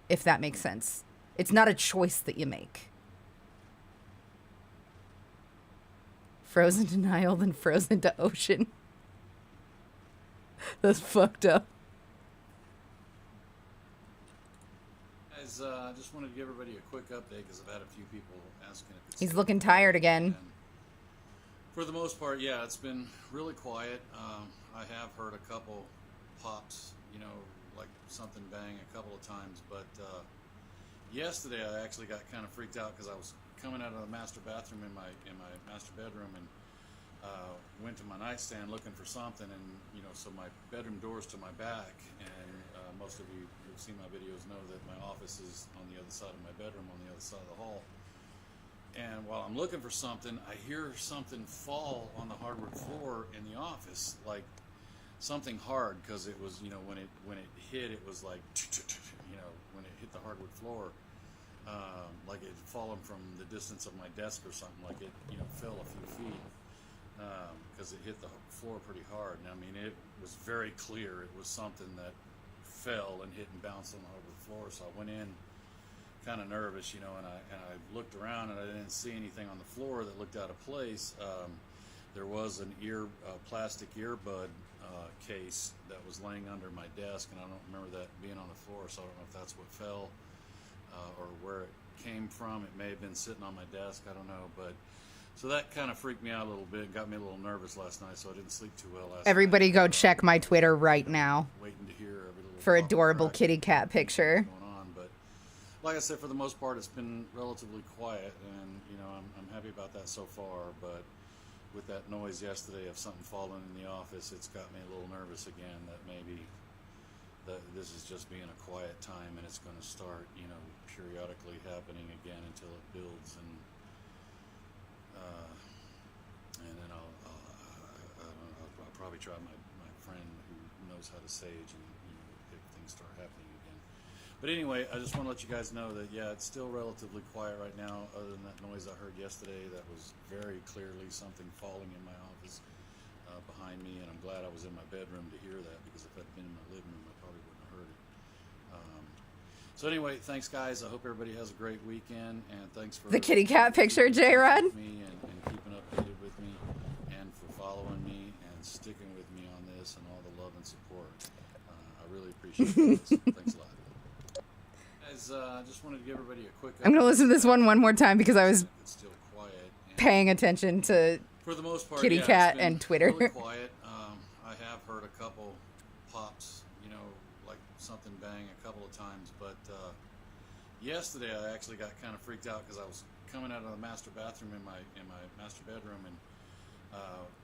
if that makes sense. It's not a choice that you make. Frozen denial, then frozen to ocean. That's fucked up. Guys, I just wanted to give everybody a quick update because I've had a few people asking if it's... He's looking tired again. And for the most part, yeah, it's been really quiet. I have heard a couple pops, you know, like something bang a couple of times, but yesterday I actually got kind of freaked out because I was coming out of the master bathroom in my master bedroom and went to my nightstand looking for something, and you know, so my bedroom door's to my back, and most of you who've seen my videos know that my office is on the other side of my bedroom, on the other side of the hall. And while I'm looking for something, I hear something fall on the hardwood floor in the office, like something hard, because it was, you know, when it hit, it was like, you know, when it hit the hardwood floor, like it had fallen from the distance of my desk or something, like it, you know, fell a few feet, because it hit the floor pretty hard. And I mean, it was very clear it was something that fell and hit and bounced on the hardwood floor. So I went in kind of nervous, you know, and I looked around and I didn't see anything on the floor that looked out of place. There was an plastic earbud case that was laying under my desk, and I don't remember that being on the floor, so I don't know if that's what fell or where it came from. It may have been sitting on my desk, I don't know, but so that kind of freaked me out a little bit, got me a little nervous last night, so I didn't sleep too well last night. Everybody go check my Twitter right now Waiting to hear every little for adorable kitty cat picture. Going on, but like I said, for the most part, it's been relatively quiet, and you know, I'm happy about that so far. But with that noise yesterday of something falling in the office, it's got me a little nervous again. That maybe this is just being a quiet time, and it's going to start, you know, periodically happening again until it builds, and then I'll probably try my friend who knows how to sage, and you know, if things start happening again. But anyway, I just want to let you guys know that, yeah, it's still relatively quiet right now, other than that noise I heard yesterday. That was very clearly something falling in my office behind me, and I'm glad I was in my bedroom to hear that, because if I'd been in my living room, I probably wouldn't have heard it. So anyway, thanks guys. I hope everybody has a great weekend, and thanks for The kitty cat picture, J-Rod. me and keeping updated with me, and for following me and sticking with me on this, and all the love and support. I really appreciate it. Thanks a lot. Guys, I just wanted to give everybody a quick... I'm going to listen to this one more time because I was It's still quiet. And paying attention to for the most part, kitty yeah, cat it's been and Twitter. Really quiet. I have heard a couple pops, you know, like something bang a couple of times, but yesterday I actually got kind of freaked out because I was coming out of the master bathroom in my master bedroom, and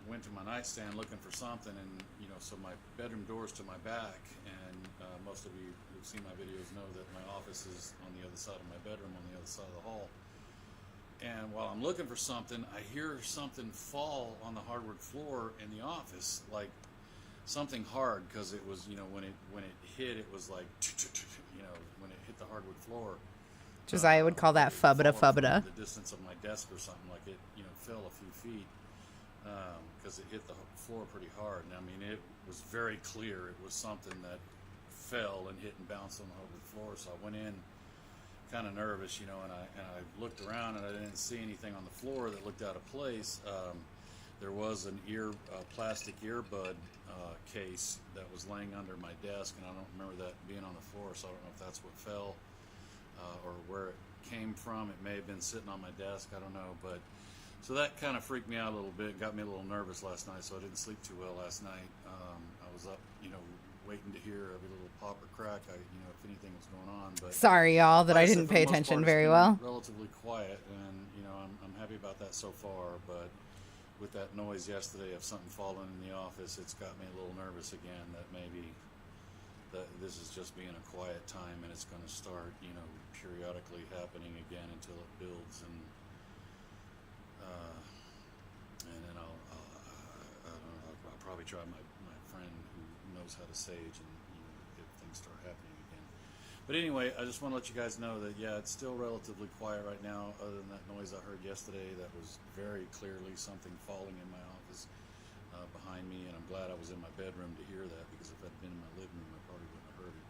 went to my nightstand looking for something, and you know, so my bedroom door's to my back, and most of you who've seen my videos know that my office is on the other side of my bedroom, on the other side of the hall. And while I'm looking for something, I hear something fall on the hardwood floor in the office, like something hard, because it was, you know, when it hit, it was like, you know, when it hit the hardwood floor. Josiah would call that fubbada fubbada. The distance of my desk or something, like it, you know, fell a few feet, because it hit the floor pretty hard. And I mean, it was very clear it was something that fell and hit and bounced on the hardwood floor. So I went in kind of nervous, you know, and I looked around and I didn't see anything on the floor that looked out of place. There was an plastic earbud case that was laying under my desk, and I don't remember that being on the floor, so I don't know if that's what fell or where it came from. It may have been sitting on my desk, I don't know, but so that kind of freaked me out a little bit, got me a little nervous last night, so I didn't sleep too well last night. I was up, you know, waiting to hear every little pop or crack. If anything was going on. But Sorry, y'all, that I like said, didn't for pay the most attention part, it's very been well. Relatively quiet, and I'm happy about that so far. But with that noise yesterday of something falling in the office, it's got me a little nervous again. That maybe that this is just being a quiet time, and it's going to start, periodically happening again until it builds, and then I don't know, I'll probably try my friend who knows how to sage, and if things start happening again. But anyway, I just want to let you guys know that it's still relatively quiet right now, other than that noise I heard yesterday. That was very clearly something falling in my office behind me, and I'm glad I was in my bedroom to hear that, because if I'd been in my living room, I probably wouldn't have heard it.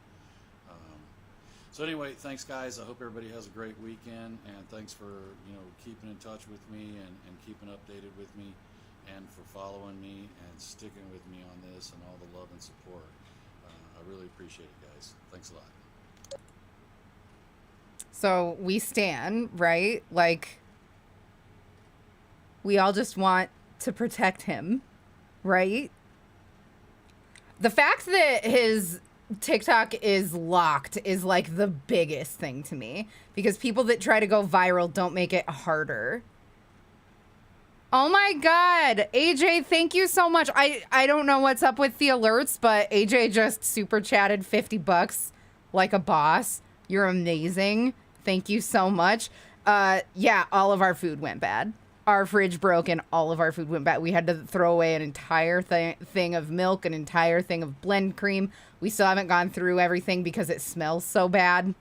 So anyway, thanks guys. I hope everybody has a great weekend, and thanks for keeping in touch with me and keeping updated with me, and for following me and sticking with me on this, and all the love and support. I really appreciate it, guys. Thanks a lot. So we stand, right? Like, we all just want to protect him, right? The fact that his TikTok is locked is like the biggest thing to me, because people that try to go viral don't make it harder. Oh my God, AJ, thank you so much. I don't know what's up with the alerts, but AJ just super chatted $50 like a boss. You're amazing. Thank you so much. Yeah, all of our food went bad. Our fridge broke and all of our food went bad. We had to throw away an entire thing of milk, an entire thing of blend cream. We still haven't gone through everything because it smells so bad.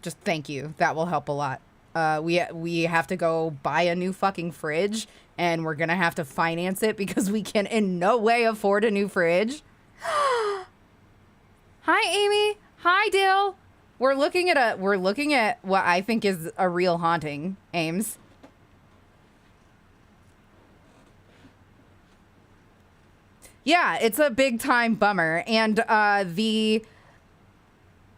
Just thank you. That will help a lot. We have to go buy a new fucking fridge, and we're gonna have to finance it because we can in no way afford a new fridge. Hi, Amy. Hi, Dill. We're looking at what I think is a real haunting, Ames. Yeah, it's a big time bummer. And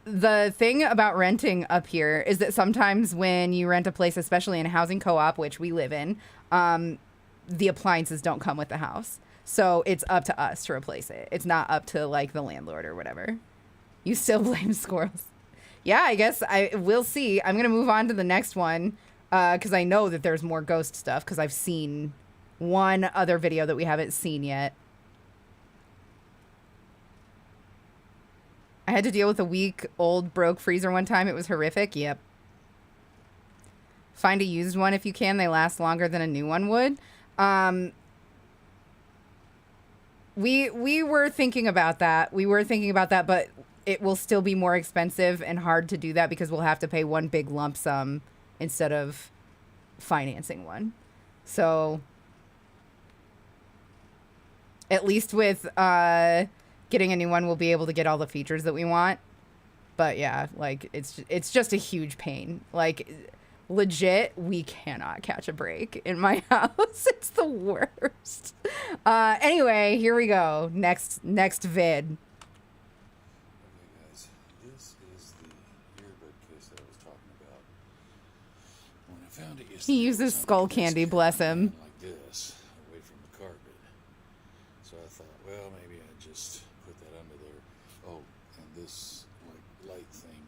the thing about renting up here is that sometimes when you rent a place, especially in a housing co-op, which we live in, the appliances don't come with the house. So it's up to us to replace it. It's not up to like the landlord or whatever. You still blame squirrels. Yeah, I guess we'll see. I'm going to move on to the next one because I know that there's more ghost stuff because I've seen one other video that we haven't seen yet. I had to deal with a week-old broke freezer one time. It was horrific. Yep. Find a used one if you can. They last longer than a new one would. We were thinking about that. But it will still be more expensive and hard to do that because we'll have to pay one big lump sum instead of financing one. So at least with getting a new one, we'll be able to get all the features that we want. But yeah, like it's just a huge pain. Like legit, we cannot catch a break in my house. It's the worst. Anyway, here we go. Next vid. He uses skull candy, bless him. Like this, away from the carpet. So I thought, well, maybe I just put that under there. Oh, and this light thing.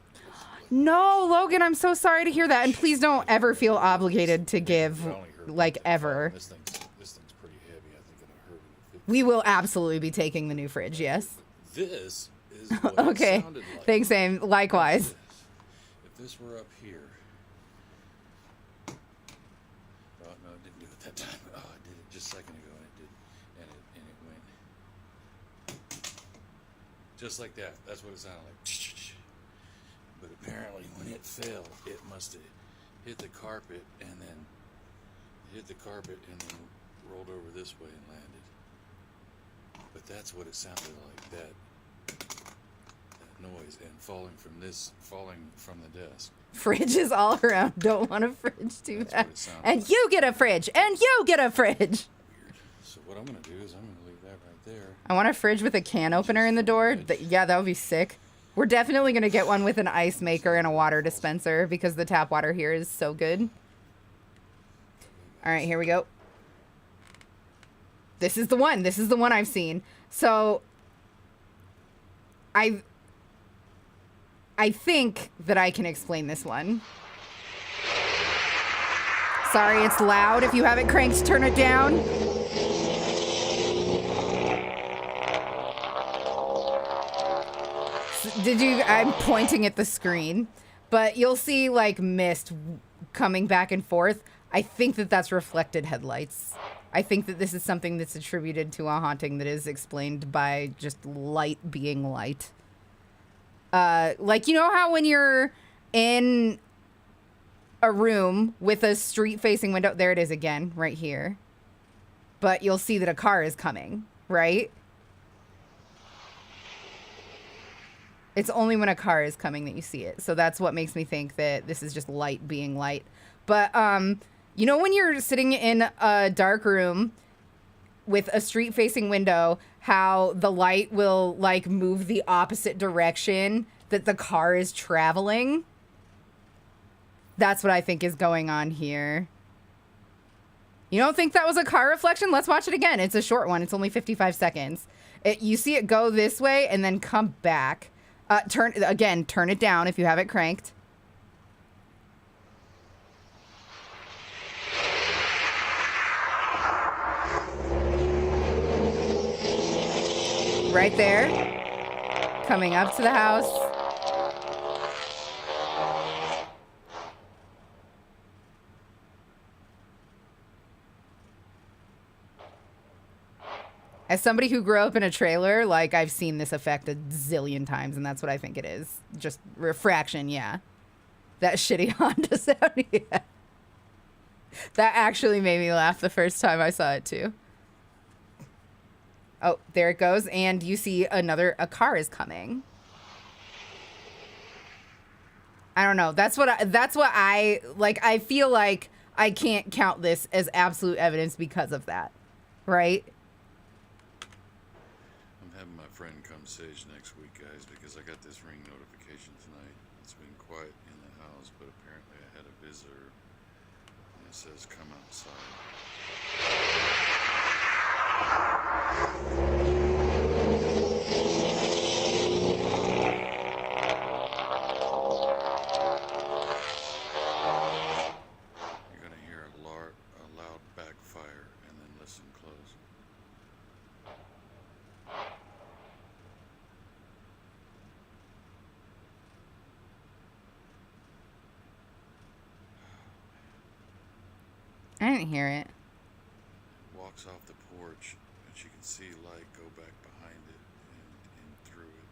No, Logan, I'm so sorry to hear that, and please don't ever feel obligated to give, like, ever. This thing's pretty heavy. I think it'll hurt it. We will absolutely be taking the new fridge. Yes. This is what okay. It sounded like. Thanks, Aim. Likewise. If this were up here. No, it didn't do it that time. Oh, I did it just a second ago, and it did, and it went just like that. That's what it sounded like. But apparently, when it fell, it must have hit the carpet and then rolled over this way and landed. But that's what it sounded like. That noise and falling from the desk. Fridge is all around. Don't want a fridge too bad. And like. You get a fridge. And you get a fridge. Weird. So what I'm going to do is I'm going to leave that right there. I want a fridge with a can opener in the door. Yeah, that would be sick. We're definitely going to get one with an ice maker and a water dispenser because the tap water here is so good. All right, here we go. This is the one. This is the one I've seen. So I think that I can explain this one. Sorry, it's loud. If you have it cranked, turn it down. I'm pointing at the screen, but you'll see like mist coming back and forth. I think that that's reflected headlights. I think that this is something that's attributed to a haunting that is explained by just light being light. Like, you know how when you're in a room with a street-facing window, there it is again, right here. But you'll see that a car is coming, right? It's only when a car is coming that you see it. So that's what makes me think that this is just light being light. But, you know when you're sitting in a dark room with a street-facing window, how the light will, like, move the opposite direction that the car is traveling? That's what I think is going on here. You don't think that was a car reflection? Let's watch it again. It's a short one. It's only 55 seconds. You see it go this way and then come back. Turn it down if you have it cranked. Right there. Coming up to the house. As somebody who grew up in a trailer, like, I've seen this effect a zillion times, and that's what I think it is. Just refraction, yeah. That shitty Honda sound, yeah. That actually made me laugh the first time I saw it, too. Oh, there it goes, and you see a car is coming. I don't know. That's what I, like, I feel like I can't count this as absolute evidence because of that, right? Having my friend come sage next week, guys, because I got this ring notification tonight. It's been quiet in the house, but apparently I had a visitor, and it says come outside. You're gonna hear a loud backfire, and then listen close. I didn't hear it. Walks off the porch, and she can see light go back behind it and through it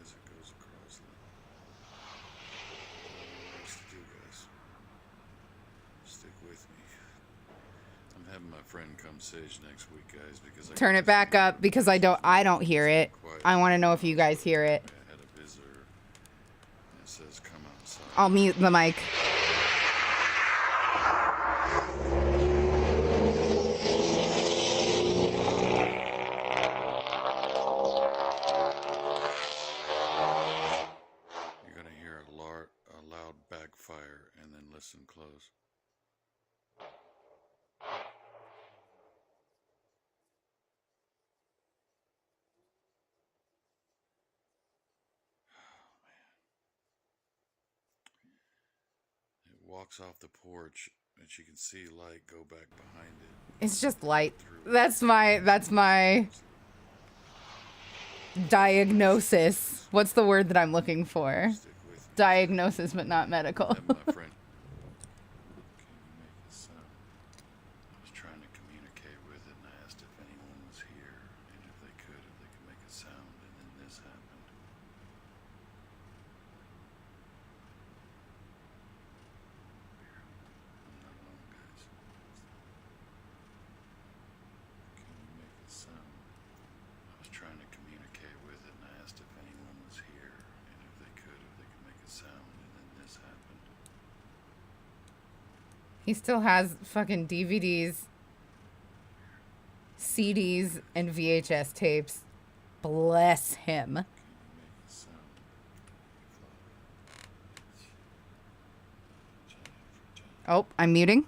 as it goes across it. What else to do, guys? Stick with me. I'm having my friend come sage next week, guys, because Turn it back up because I don't hear it. I want to know if you guys hear it. I had a visitor, and it says come outside. I'll mute the mic. Backfire and then listen close. It walks off the porch and she can see light go back behind it. It's just light. That's my diagnosis. What's the word that I'm looking for? Diagnosis, but not medical. My friend. Can you make a sound? I was trying to communicate with it and I asked if anyone was here and if they could make a sound, and then this happened. I'm not alone, guys. Can you make a sound? I was trying to communicate with it and I asked if anyone was here and if they could make a sound, and then this happened. He still has fucking DVDs, CDs, and VHS tapes. Bless him. Can you make a sound? Oh, I'm muting.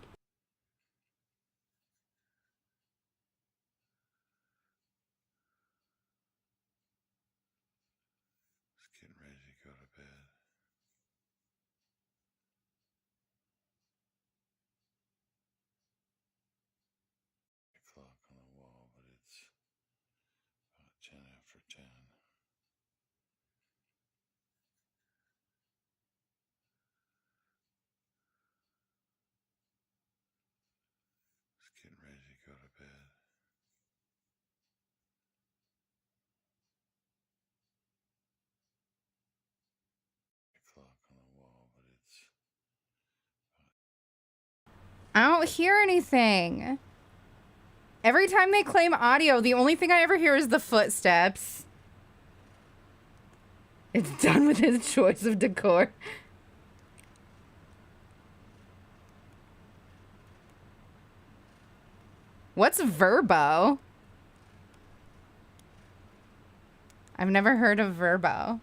I don't hear anything. Every time they claim audio, the only thing I ever hear is the footsteps. It's done with his choice of decor. What's Verbo? I've never heard of Verbo.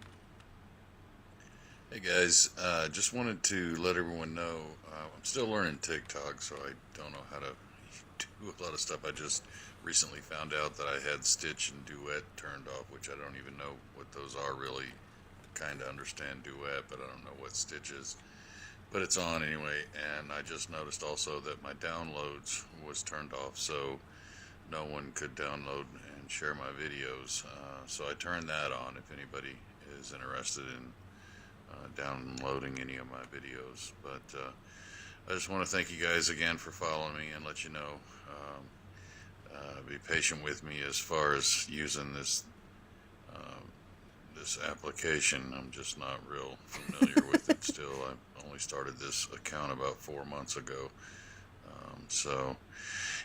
Hey guys, just wanted to let everyone know I'm still learning TikTok, so I don't know how to do a lot of stuff. I just recently found out that I had Stitch and Duet turned off, which I don't even know what those are really. Kind of understand Duet, but I don't know what Stitch is. But it's on anyway, and I just noticed also that my downloads was turned off, so no one could download and share my videos. So I turned that on if anybody is interested in downloading any of my videos. But I just want to thank you guys again for following me and let you know. Be patient with me as far as using this this application. I'm just not real familiar with it still. I only started this account about 4 months ago. So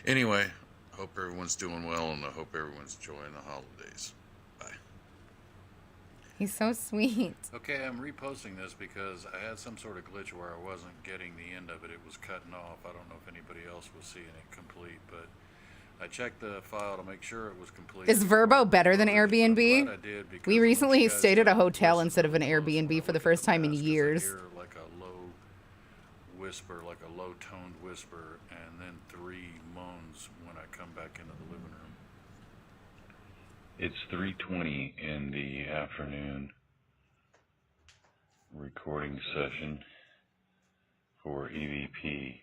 anyway, hope everyone's doing well, and I hope everyone's enjoying the holidays. Bye. He's so sweet. Okay, I'm reposting this because I had some sort of glitch where I wasn't getting the end of it. It was cutting off. I don't know if anybody else was seeing it complete, but I checked the file to make sure it was complete. Is Verbo better than Airbnb? I did, because We recently you guys stayed at a have hotel listened instead of an to most Airbnb for the of first time in podcasts, 'cause I years. hear like a low whisper, like a low-toned whisper, and then 3 moans when I come back into the living room. It's 3:20 in the afternoon. Recording session for EVP.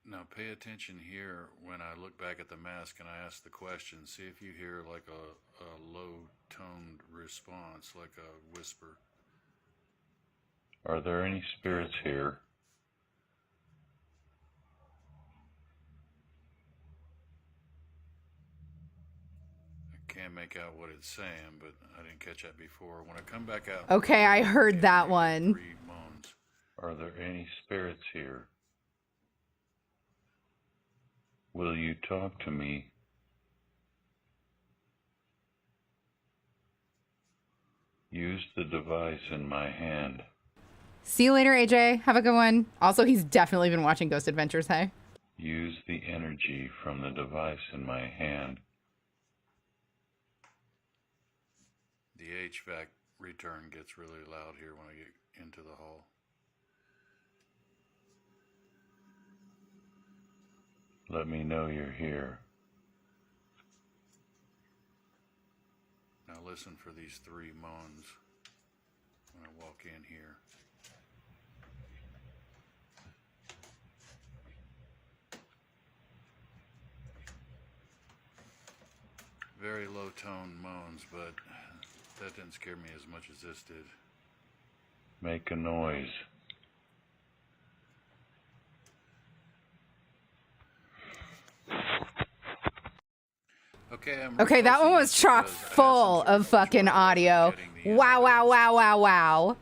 Now pay attention here when I look back at the mask and I ask the question. See if you hear like a low-toned response, like a whisper. Are there any spirits here? I can't make out what it's saying, but I didn't catch that before. When I come back out... Okay, I heard can that hear one. 3 moans. Are there any spirits here? Will you talk to me? Use the device in my hand. See you later, AJ. Have a good one. Also, he's definitely been watching Ghost Adventures, hey? Use the energy from the device in my hand. The HVAC return gets really loud here when I get into the hall. Let me know you're here. Now listen for these 3 moans when I walk in here. Very low tone moans, but that didn't scare me as much as this did. Make a noise. Okay, that one was chock full of fucking audio. Wow, wow, wow, wow, wow.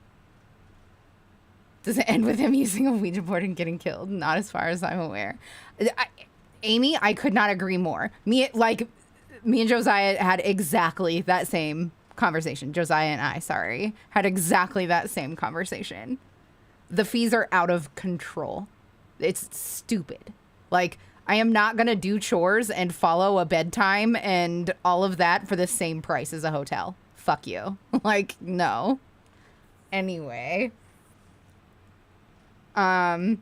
Does it end with him using a Ouija board and getting killed? Not as far as I'm aware. Amy, I could not agree more. Me and Josiah had exactly that same conversation. Josiah and I, sorry, had exactly that same conversation. The fees are out of control. It's stupid. Like, I am not going to do chores and follow a bedtime and all of that for the same price as a hotel. Fuck you. Like, no. Anyway. I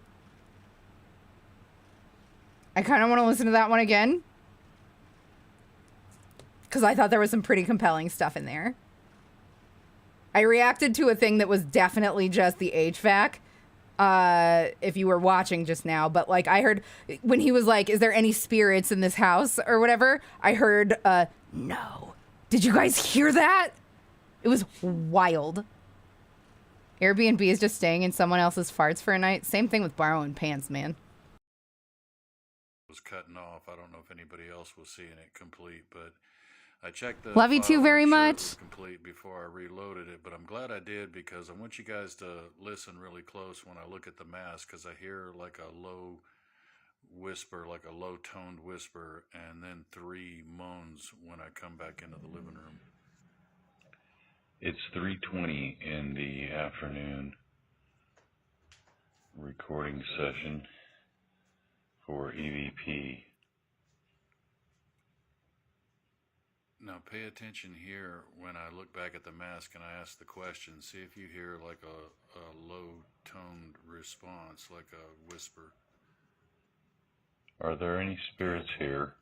kind of want to listen to that one again, because I thought there was some pretty compelling stuff in there. I reacted to a thing that was definitely just the HVAC. If you were watching just now, but like I heard when he was like, is there any spirits in this house or whatever? I heard, no. Did you guys hear that? It was wild. Airbnb is just staying in someone else's farts for a night. Same thing with borrowing pants, man. Was cutting off. I don't know if anybody else was seeing it complete, but I checked the Love you file too to very make sure it much. was complete before I reloaded it, but I'm glad I did because I want you guys to listen really close when I look at the mask because I hear like a low whisper, like a low toned whisper, and then 3 moans when I come back into the living room. It's 3:20 in the afternoon recording session for EVP. Now pay attention here when I look back at the mask and I ask the question. See if you hear like a low toned response, like a whisper. Are there any spirits here?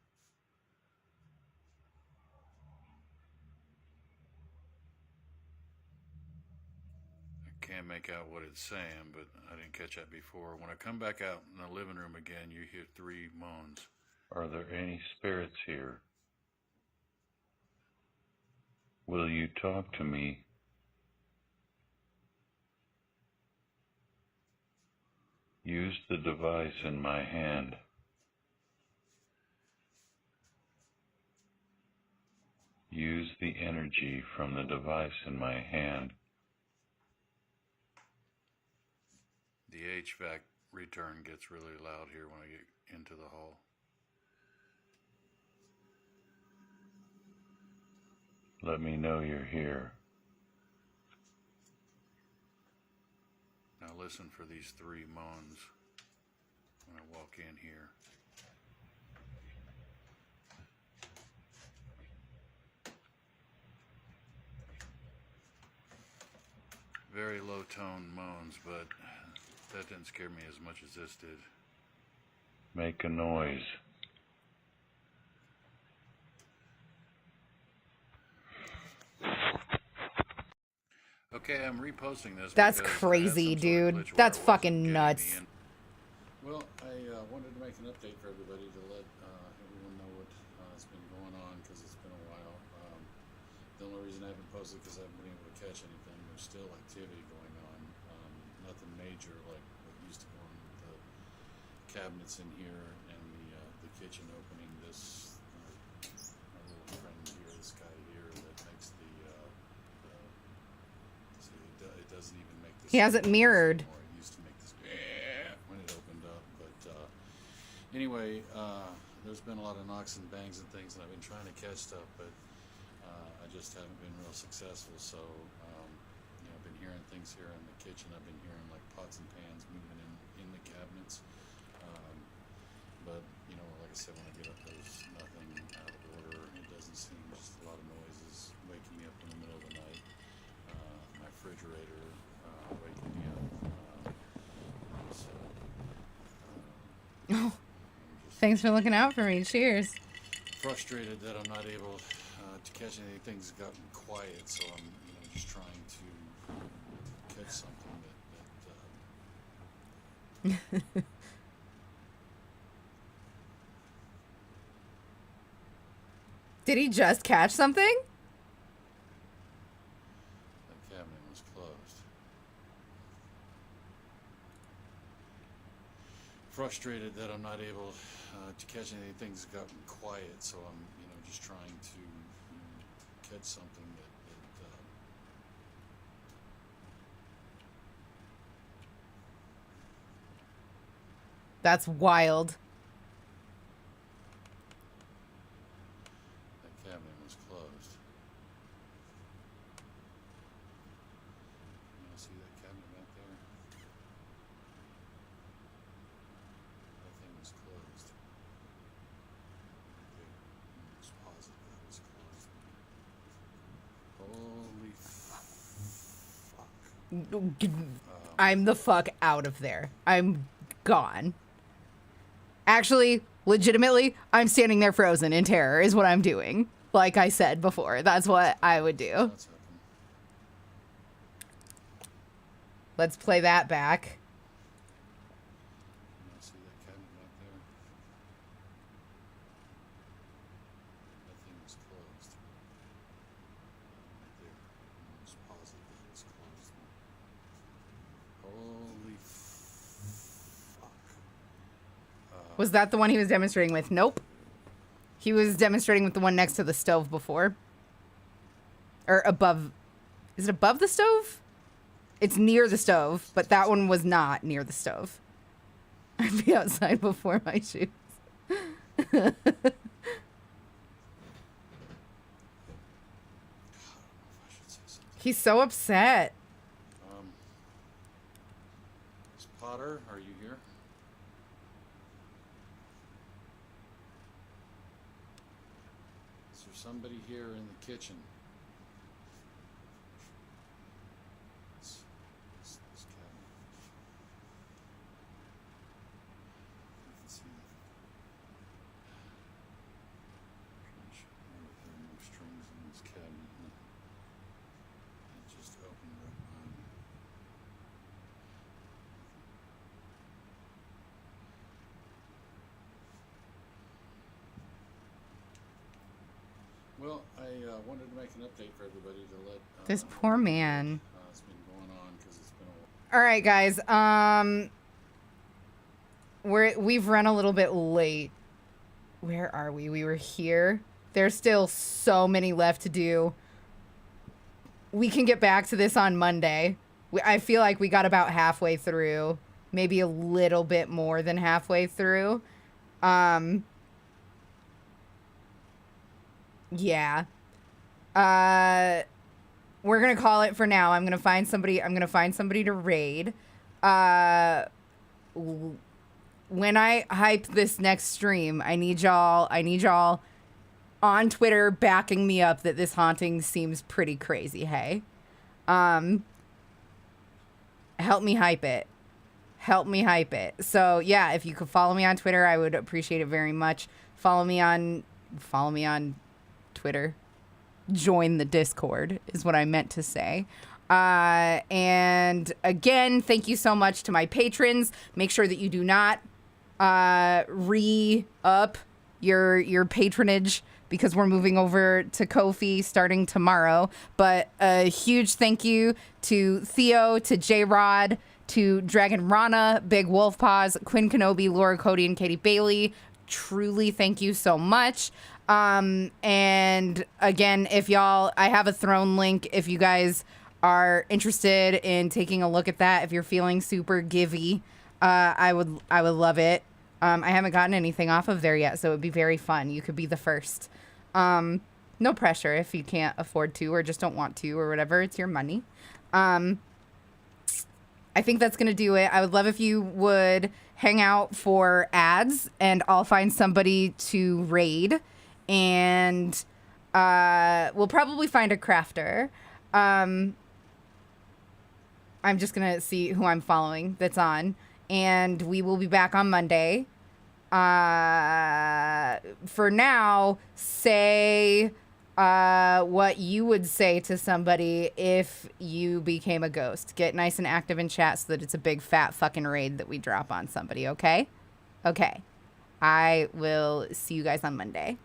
I can't make out what it's saying, but I didn't catch that before. When I come back out in the living room again, you hear 3 moans. Are there any spirits here? Will you talk to me? Use the device in my hand. Use the energy from the device in my hand. The HVAC return gets really loud here when I get into the hall. Let me know you're here. Now listen for these 3 moans when I walk in here. Very low tone moans, but that didn't scare me as much as this did. Make a noise. Okay, I'm reposting this. That's because I had crazy, some sort of dude. glitch where That's I wasn't fucking getting nuts. the Well, I wanted to make an update for everybody to let everyone know what has been going on because it's been a while. The only reason I haven't posted because I haven't been able to catch anything. There's still activity going on. Nothing major like what used to go on with the cabinets in here and the kitchen opening. This my little friend here, this guy here that makes the see, it doesn't even make this. He has it mirrored. Anymore. It used to make this when it opened up, but anyway, there's been a lot of knocks and bangs and things, and I've been trying to catch stuff, but I just haven't been real successful. So, I've been hearing things here in the kitchen. I've been hearing like pots and pans moving in the cabinets. But like I said, when I get up, there's nothing out of order. It doesn't seem, just a lot of noises waking me up in the middle of the night. My refrigerator waking me up. So, Oh, thanks for looking out for me. Cheers. frustrated that I'm not able to catch anything. Things have gotten quiet, so I'm just trying to catch something that Did he just catch something? the cabinet was closed. Frustrated that I'm not able to catch anything. Things have gotten quiet, so I'm just trying to catch something that That's wild. that cabinet was closed. See that cabinet back there? That thing was closed. Okay, let's pause it. That was closed. Holy fuck. I'm the fuck out of there. I'm gone. Actually, legitimately, I'm standing there frozen in terror is what I'm doing. Like I said before, that's what I would do. What's happened? Let's play that back. See that cabinet back there? That thing was closed. Right there. Just pause it. That was closed. Holy fuck. Was that the one he was demonstrating with? Nope. He was demonstrating with the one next to the stove before. Or above. Is it above the stove? It's near the stove, but that one was not near the stove. I'd be outside before my shoes. He's so upset. Miss Potter, are you here? Is there somebody here in the kitchen? This cabinet. I can see that. Trying to remember if there are no strings in this cabinet. No. It just opened right behind me. Well, I wanted to make an update for everybody to let This poor man. It's been going on because it's been a while. All right, guys. We've run a little bit late. Where are we? We were here. There's still so many left to do. We can get back to this on Monday. I feel like we got about halfway through, maybe a little bit more than halfway through. Yeah. We're gonna call it for now. I'm gonna find somebody to raid. When I hype this next stream, I need y'all on Twitter backing me up that this haunting seems pretty crazy, hey? Help me hype it. Help me hype it. So yeah, if you could follow me on Twitter, I would appreciate it very much. Follow me on Twitter. Join the Discord is what I meant to say. And again, thank you so much to my patrons. Make sure that you do not re-up your patronage because we're moving over to Ko-fi starting tomorrow. But a huge thank you to Theo, to J-Rod, to Dragon Rana, Big Wolf Paws, Quinn Kenobi, Laura Cody, and Katie Bailey. Truly thank you so much. And again, I have a throne link if you guys are interested in taking a look at that. If you're feeling super givey, I would love it. I haven't gotten anything off of there yet, so it would be very fun. You could be the first. No pressure if you can't afford to or just don't want to or whatever. It's your money. I think that's going to do it. I would love if you would hang out for ads, and I'll find somebody to raid. And we'll probably find a crafter. I'm just going to see who I'm following that's on. And we will be back on Monday. For now, say what you would say to somebody if you became a ghost. Get nice and active in chat so that it's a big fat fucking raid that we drop on somebody, okay? Okay. I will see you guys on Monday.